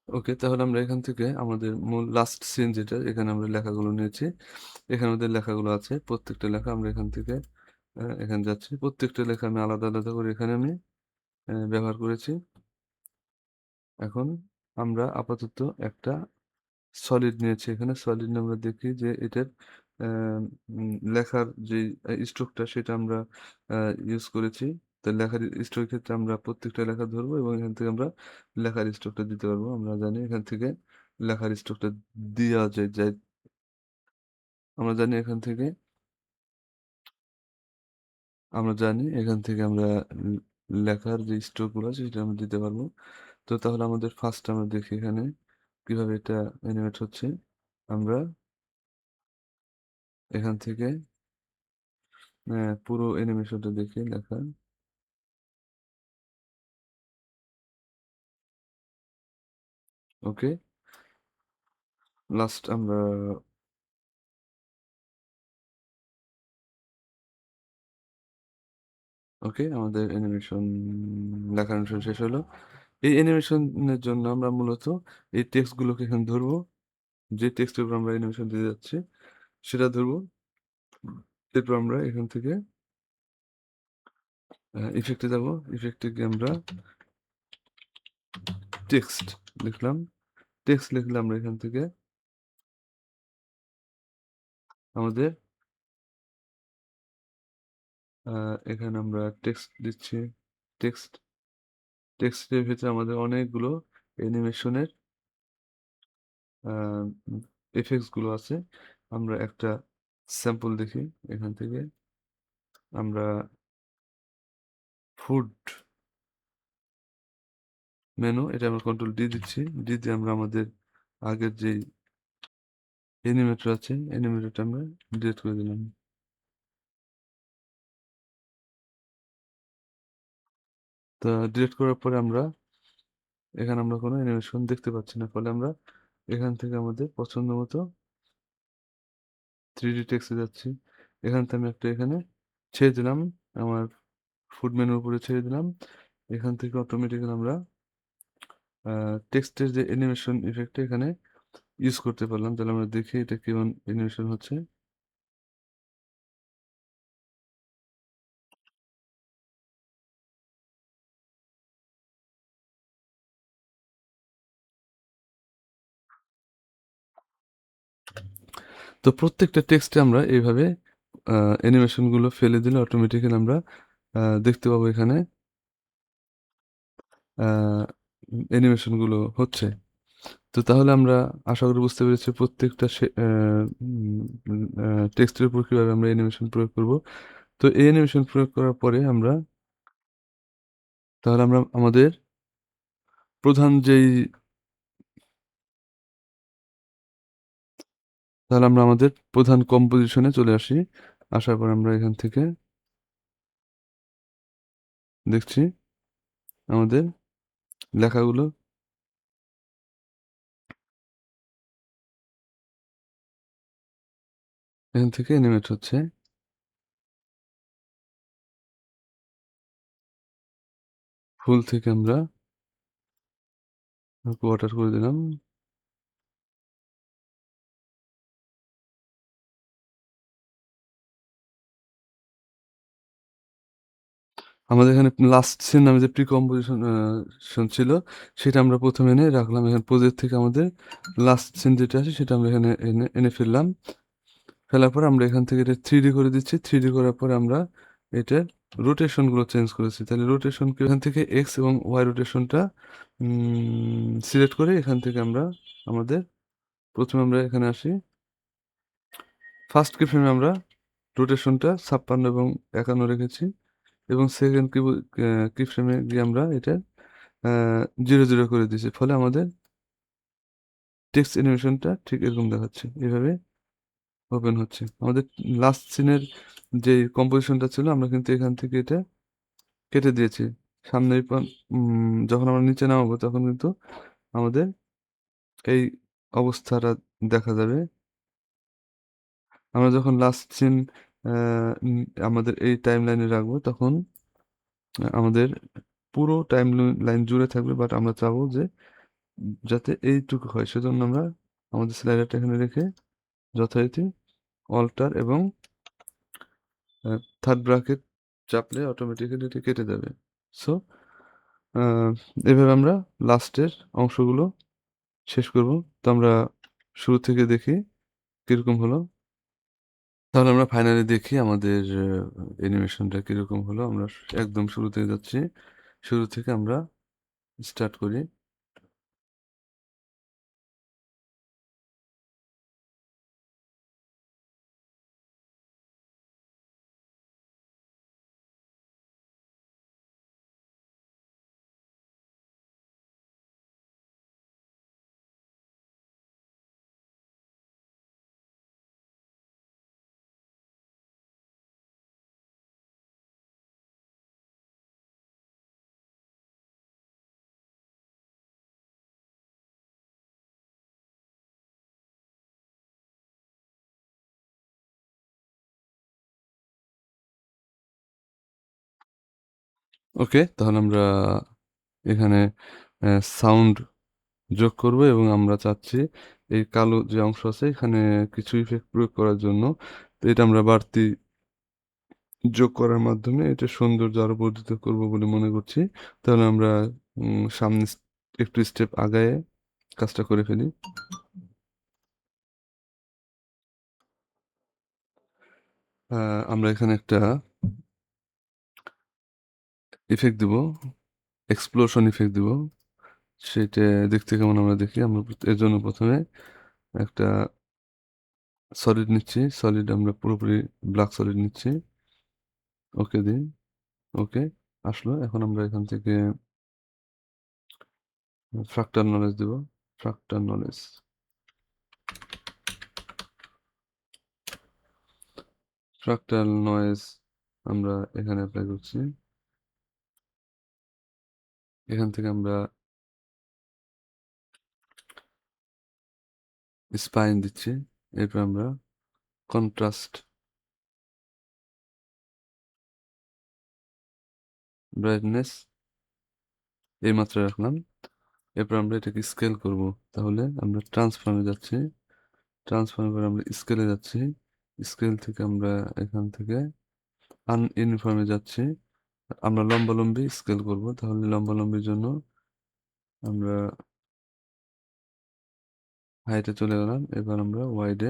ওকে, তাহলে আমরা এখান থেকে আমাদের মূল লাস্ট সিন যেটা এখানে আমরা লেখাগুলো নিয়েছি। এখানে আমাদের লেখাগুলো আছে। প্রত্যেকটা লেখা আমরা এখান থেকে এখানে যাচ্ছি। প্রত্যেকটা লেখা আমি আলাদা, আলাদা করে এখানে আমি ব্যবহার করেছি। এখন আমরা আপাতত একটা সলিড নিয়েছি এখানে। সলিড নিয়ে আমরা দেখি যে এটার আ লেখার যেই স্ট্রোকটা সেটা আমরা আ ইউজ করেছি। তো লেখার স্ট্রোকের ক্ষেত্রে আমরা প্রত্যেকটা লেখা ধরবো এবং এখান থেকে আমরা লেখার স্ট্রোকটা দিতে পারবো। আমরা জানি এখান থেকে লেখার স্ট্রোকটা দেয়া যায়। আমরা জানি এখান থেকে আমরা জানি এখান থেকে আমরা ল লেখার যে স্ট্রোক গুলো আছে সেটা আমরা দিতে পারবো। তো তাহলে আমাদের ফার্স্ট আমরা দেখি এখানে কিভাবে এটা অ্যানিমেট হচ্ছে। আমরা এখান থেকে পুরো অ্যানিমেশনটা দেখি লেখার। ওকে। লাস্ট আমরা ওকে আমাদের অ্যানিমেশন লেখার অ্যানিমেশন শেষ হলো। এই অ্যানিমেশনের জন্য আমরা মূলত এই টেক্সট গুলোকে এখানে ধরবো। যে টেক্সটের উপর আমরা অ্যানিমেশন দিতে যাচ্ছি সেটা ধরবো। এরপর আমরা এখান থেকে ইফেক্টে যাবো। ইফেক্টে গিয়ে আমরা টেক্সট লিখলাম। টেক্সট লিখলে আমরা এখান থেকে আমাদের আ এখানে আমরা টেক্সট দিচ্ছি। টেক্সট টেক্সটের ভেতরে আমাদের অনেকগুলো অ্যানিমেশনের আ উম ইফেক্টস গুলো আছে। আমরা একটা স্যাম্পল দেখি এখান থেকে। আমরা ফুড মেনু এটা আমরা কন্ট্রোল ডি দিচ্ছি। ডি দিয়ে আমরা আমাদের আগের যেই অ্যানিমেটর আছে অ্যানিমেটরটা আমরা ডিলিট করে দিলাম। তো ডিলিট করার পরে আমরা এখানে আমরা কোনো অ্যানিমেশন দেখতে পাচ্ছি না। ফলে আমরা এখান থেকে আমাদের পছন্দ মতো 3D টেক্সটে যাচ্ছি। এখান থেকে আমি একটা এখানে ছেড়ে দিলাম। আমার ফুড মেনুর উপরে ছেড়ে দিলাম। এখান থেকে অটোমেটিক্যালি আমরা আ টেক্সটের যে অ্যানিমেশন ইফেক্টটা এখানে ইউজ করতে পারলাম। তাহলে আমরা দেখি এটা কেমন অ্যানিমেশন হচ্ছে। তো প্রত্যেকটা টেক্সটে আমরা এইভাবে অ্যানিমেশন গুলো ফেলে দিলে অটোমেটিক্যালি আমরা দেখতে পাবো এখানে আ অ্যানিমেশন গুলো হচ্ছে। তো তাহলে আমরা আশা করি বুঝতে পেরেছি প্রত্যেকটা সে টেক্সটের উপর কিভাবে আমরা অ্যানিমেশন প্রয়োগ করব। তো এই অ্যানিমেশন প্রয়োগ করার পরে আমরা তাহলে আমরা আমাদের প্রধান যেই তাহলে আমরা আমাদের প্রধান কম্পোজিশন এ চলে আসি। আসার পর আমরা এখান থেকে দেখছি আমাদের লেখাগুলো এখান থেকে অ্যানিমেট হচ্ছে। ফুল থেকে আমরা কোয়ার্টার করে দিলাম। আমাদের এখানে লাস্ট সিন নামে যে প্রি কম্পোজিশন ছিল সেটা আমরা প্রথমে এনে রাখলাম। এখানে প্রজেক্ট থেকে আমাদের লাস্ট সিন যেটা আছে সেটা আমরা এখানে এনে ফেললাম। ফেলার পর আমরা এখান থেকে এটা 3D করে দিচ্ছি। 3D করার পরে আমরা এটার রোটেশন গুলো চেঞ্জ করেছি। তাহলে রোটেশন এখান থেকে এক্স এবং ওয়াই রোটেশনটা সিলেক্ট করে এখান থেকে আমরা আমাদের প্রথমে আমরা এখানে আসি। ফার্স্ট কি ফ্রেমে আমরা রোটেশনটা 56 এবং 51 রেখেছি এবং সেকেন্ড কি ফ্রেমে গিয়ে আমরা এটা 0 করে দিয়েছি। ফলে আমাদের টেক্সট অ্যানিমেশনটা ঠিক এরকম দেখাচ্ছে। এভাবে ওপেন হচ্ছে। আমাদের লাস্ট সিনের যে কম্পোজিশনটা ছিল আমরা কিন্তু এখান থেকে এটা কেটে দিয়েছি। সামনের যখন আমরা নিচে নামাবো তখন কিন্তু আমাদের এই অবস্থাটা দেখা যাবে। আমরা যখন লাস্ট সিন আ উম আমাদের এই টাইমলাইনে রাখবো তখন আমাদের পুরো লাইন জুড়ে থাকবে। বাট আমরা চাবো যে যাতে এইটুকু হয়। সেজন্য আমরা আমাদের স্লাইডারটা এখানে রেখে যথারীতি অল্টার এবং আ থার্ড ব্র্যাকেট চাপলে অটোমেটিক্যালি এটি কেটে যাবে। সো আ এভাবে আমরা লাস্টের অংশগুলো শেষ করব। তো আমরা শুরু থেকে দেখি কিরকম হলো। তাহলে আমরা ফাইনালি দেখি আমাদের অ্যানিমেশনটা কিরকম হলো। আমরা একদম শুরু থেকে যাচ্ছি। শুরু থেকে আমরা স্টার্ট করি। ওকে, তাহলে আমরা এখানে সাউন্ড যোগ করব এবং আমরা চাচ্ছি এই কালো যে অংশ আছে এখানে কিছু ইফেক্ট প্রয়োগ করার জন্য। তো এটা আমরা বাড়তি যোগ করার মাধ্যমে এটা সৌন্দর্য আরো বর্ধিত করব বলে মনে করছি। তাহলে আমরা সামনে একটু স্টেপ আগায়ে কাজটা করে ফেলি। আমরা এখানে একটা ইফেক্ট দিব, এক্সপ্লোশন ইফেক্ট দিব। সেটা দেখতে কেমন আমরা দেখি। আমরা এর জন্য প্রথমে একটা সলিড নিচ্ছি। সলিড আমরা পুরোপুরি ব্ল্যাক সলিড নিচ্ছি। ওকে দিই। ওকে আসলো। এখন আমরা এখান থেকে ফ্রাক্টাল নলেজ দিব। Fractal knowledge. ফ্রাক্টাল নয়েজ আমরা এখানে এপ্লাই করছি। এখান থেকে আমরা স্পাইন দিচ্ছি। এরপর আমরা কন্ট্রাস্ট, ব্রাইটনেস এই মাত্রায় রাখলাম। এরপর আমরা এটাকে স্কেল করব। তাহলে আমরা ট্রান্সফর্মে যাচ্ছি। ট্রান্সফর্মের পর আমরা স্কেলে যাচ্ছি। স্কেল থেকে আমরা এখান থেকে আনইউনিফর্মে যাচ্ছি। আমরা লম্বালম্বি স্কেল করব। তাহলে লম্বালম্বির জন্য আমরা হাইটে চলে গেলাম। এবার আমরা ওয়াইডে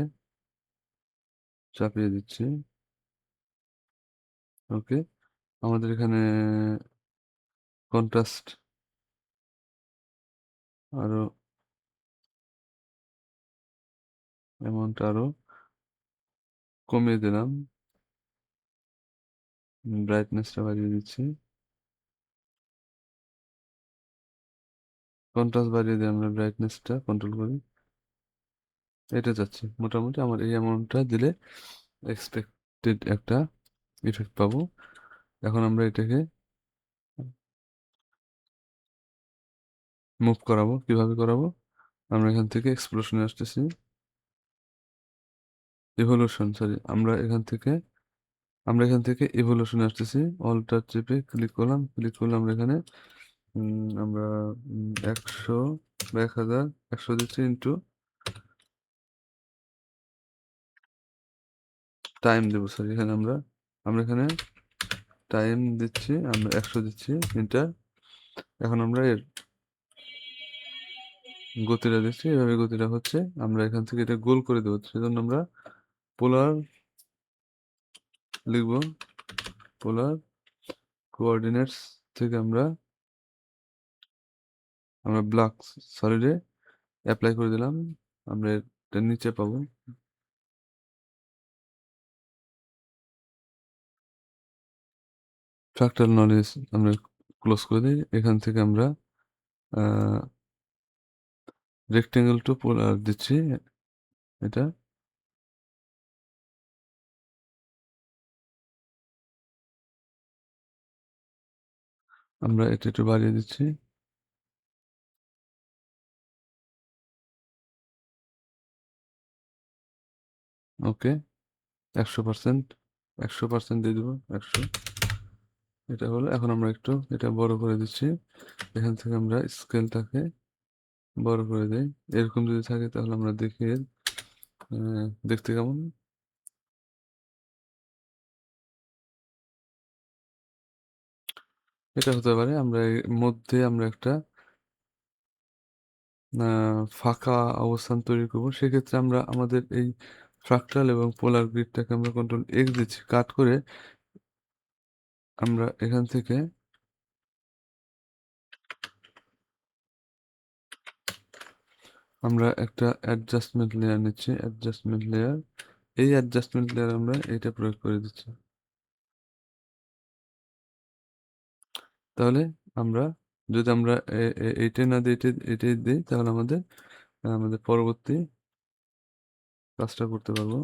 চাপিয়ে দিচ্ছি। ওকে, আমাদের এখানে কন্ট্রাস্ট আরো অ্যামাউন্ট আরো কমিয়ে দিলাম। ব্রাইটনেসটা বাড়িয়ে দিচ্ছি। কন্ট্রাস্ট বাড়িয়ে দিয়ে আমরা ব্রাইটনেসটা কন্ট্রোল করি। এটা যাচ্ছে মোটামুটি আমার এই অ্যামাউন্টটা দিলে এক্সপেক্টেড একটা ইফেক্ট পাবো। এখন আমরা এটাকে মুভ করাবো। কিভাবে করাবো? আমরা এখান থেকে এক্সপ্লোশনে আসতেছি, ইভলিউশন সরি, আমরা এখান থেকে ইভলিউশনে আসতেছি। অল্টার চেপে ক্লিক করলাম, আমরা এখানে আমরা 100 বা 1000, 100 দিচ্ছি ইন্টু টাইম দেবো, সরি এখানে আমরা এখানে টাইম দিচ্ছি, আমরা 100 দিচ্ছি, এন্টার। এখন আমরা এর গতিটা দিচ্ছি, এভাবে গতিটা হচ্ছে। আমরা এখান থেকে এটা গোল করে দেবো, সেজন্য আমরা পোলার লিখব, পোলার কোঅর্ডিনেটস থেকে আমরা ব্লক সলিডে অ্যাপ্লাই করে দিলাম। আমরা এটা নিচে পাবো, ফ্র্যাক্টাল নলেজ আমরা ক্লোজ করে দিই। এখান থেকে আমরা রেক্টেঙ্গেল টু পোলার দিচ্ছি, এটা আমরা এটা একটু বাড়িয়ে দিচ্ছি। ওকে, 100%, 100% দিয়ে দেবো, 100। এটা হলো, এখন আমরা একটু এটা বড় করে দিচ্ছি। এখান থেকে আমরা স্কেলটাকে বড় করে দেই। এরকম যদি থাকে তাহলে আমরা দেখি দেখতে কেমন। এটা হতে পারে আমরা এর মধ্যে আমরা একটা ফাঁকা অবস্থান তৈরি করব। সেক্ষেত্রে আমরা আমাদের এই ফ্রাক্টাল এবং পোলার গ্রিডটাকে আমরা কন্ট্রোল এক্স দিচ্ছি, কাট করে আমরা এখান থেকে আমরা একটা অ্যাডজাস্টমেন্ট লেয়ার নিচ্ছি, অ্যাডজাস্টমেন্ট লেয়ার। এই অ্যাডজাস্টমেন্ট লেয়ার আমরা এইটা প্রয়োগ করে দিচ্ছি। তাহলে আমরা যদি আমরা এইটাই না দিই, এটাই দিই, তাহলে আমাদের পরবর্তী কাজটা করতে পারবো।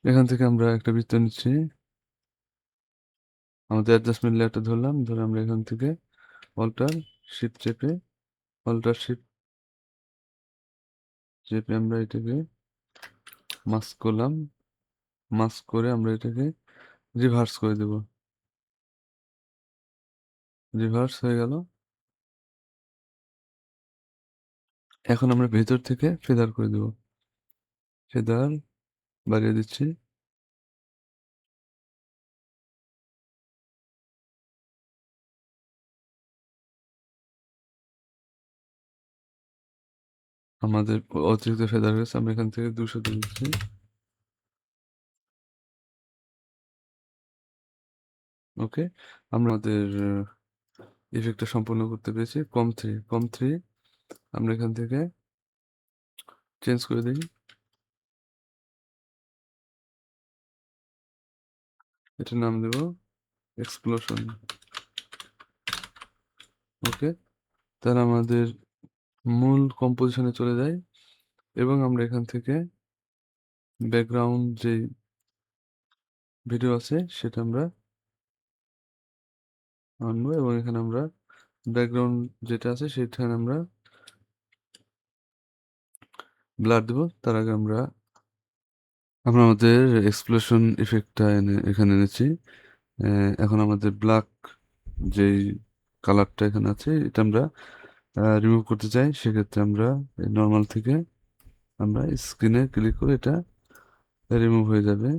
এখান থেকে আমরা একটা বৃত্ত নিচ্ছি, আমাদের অ্যাডজাস্টমেন্ট লেয়ারটা ধরলাম, ধরে আমরা এখান থেকে অল্টার শিফট চেপে অল্টার শিফট চেপে আমরা এটাকে মাস্ক করলাম। মাস্ক করে আমরা এটাকে রিভার্স করে দেব, রিভার্স হয়ে গেল। এখন আমরা ভেতর থেকে ফেদার করে দেব, ফেদার বাড়িয়ে দিচ্ছি। আমাদের অতিরিক্ত ফেদার হয়েছে, আমরা এখান থেকে 200 দিয়ে দিচ্ছি। ওকে, আমরা আমাদের ইফেক্টটা সম্পূর্ণ করতে পেরেছি। কম থ্রি আমরা এখান থেকে চেঞ্জ করে দিই, এটার নাম দেব এক্সপ্লোশন। ওকে, তাহলে আমাদের মূল কম্পোজিশনে চলে যায় এবং আমরা এখান থেকে ব্যাকগ্রাউন্ড যে ভিডিও আছে সেটা আমরা আনবো এবং এখানে আমরা ব্যাকগ্রাউন্ড যেটা আছে সেখানে আমরা ব্লার দেবো। তার আগে আমরা আমাদের এক্সপ্লোশন ইফেক্টটা এখানে এনেছি। এখন আমাদের ব্ল্যাক যেই কালারটা এখানে আছে এটা আমরা রিমুভ করতে চাই। সেক্ষেত্রে আমরা নর্মাল থেকে আমরা স্ক্রিনে ক্লিক করে এটা রিমুভ হয়ে যাবে।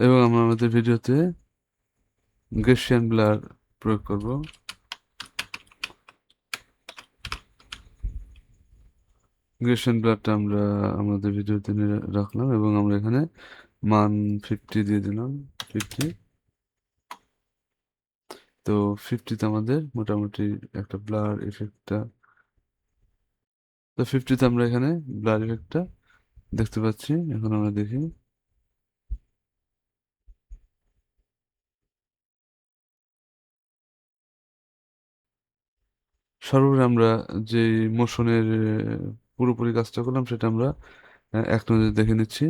এবং আমরা আমাদের ভিডিওতে গেসিয়ান ব্লার প্রয়োগ করব। গেসিয়ান ব্লারটা আমরা আমাদের ভিডিওতে নিয়ে রাখলাম এবং আমরা এখানে মান 50 দিয়ে দিলাম, 50। তো 50তে আমাদের মোটামুটি একটা ব্লার ইফেক্টটা, তো 50তে আমরা এখানে ব্লার ইফেক্টটা দেখতে পাচ্ছি। এখন আমরা দেখি, সর্বোপরি আমরা যে মোশনের পুরোপুরি কাজটা করলাম সেটা আমরা এক নজরে দেখে নিচ্ছি।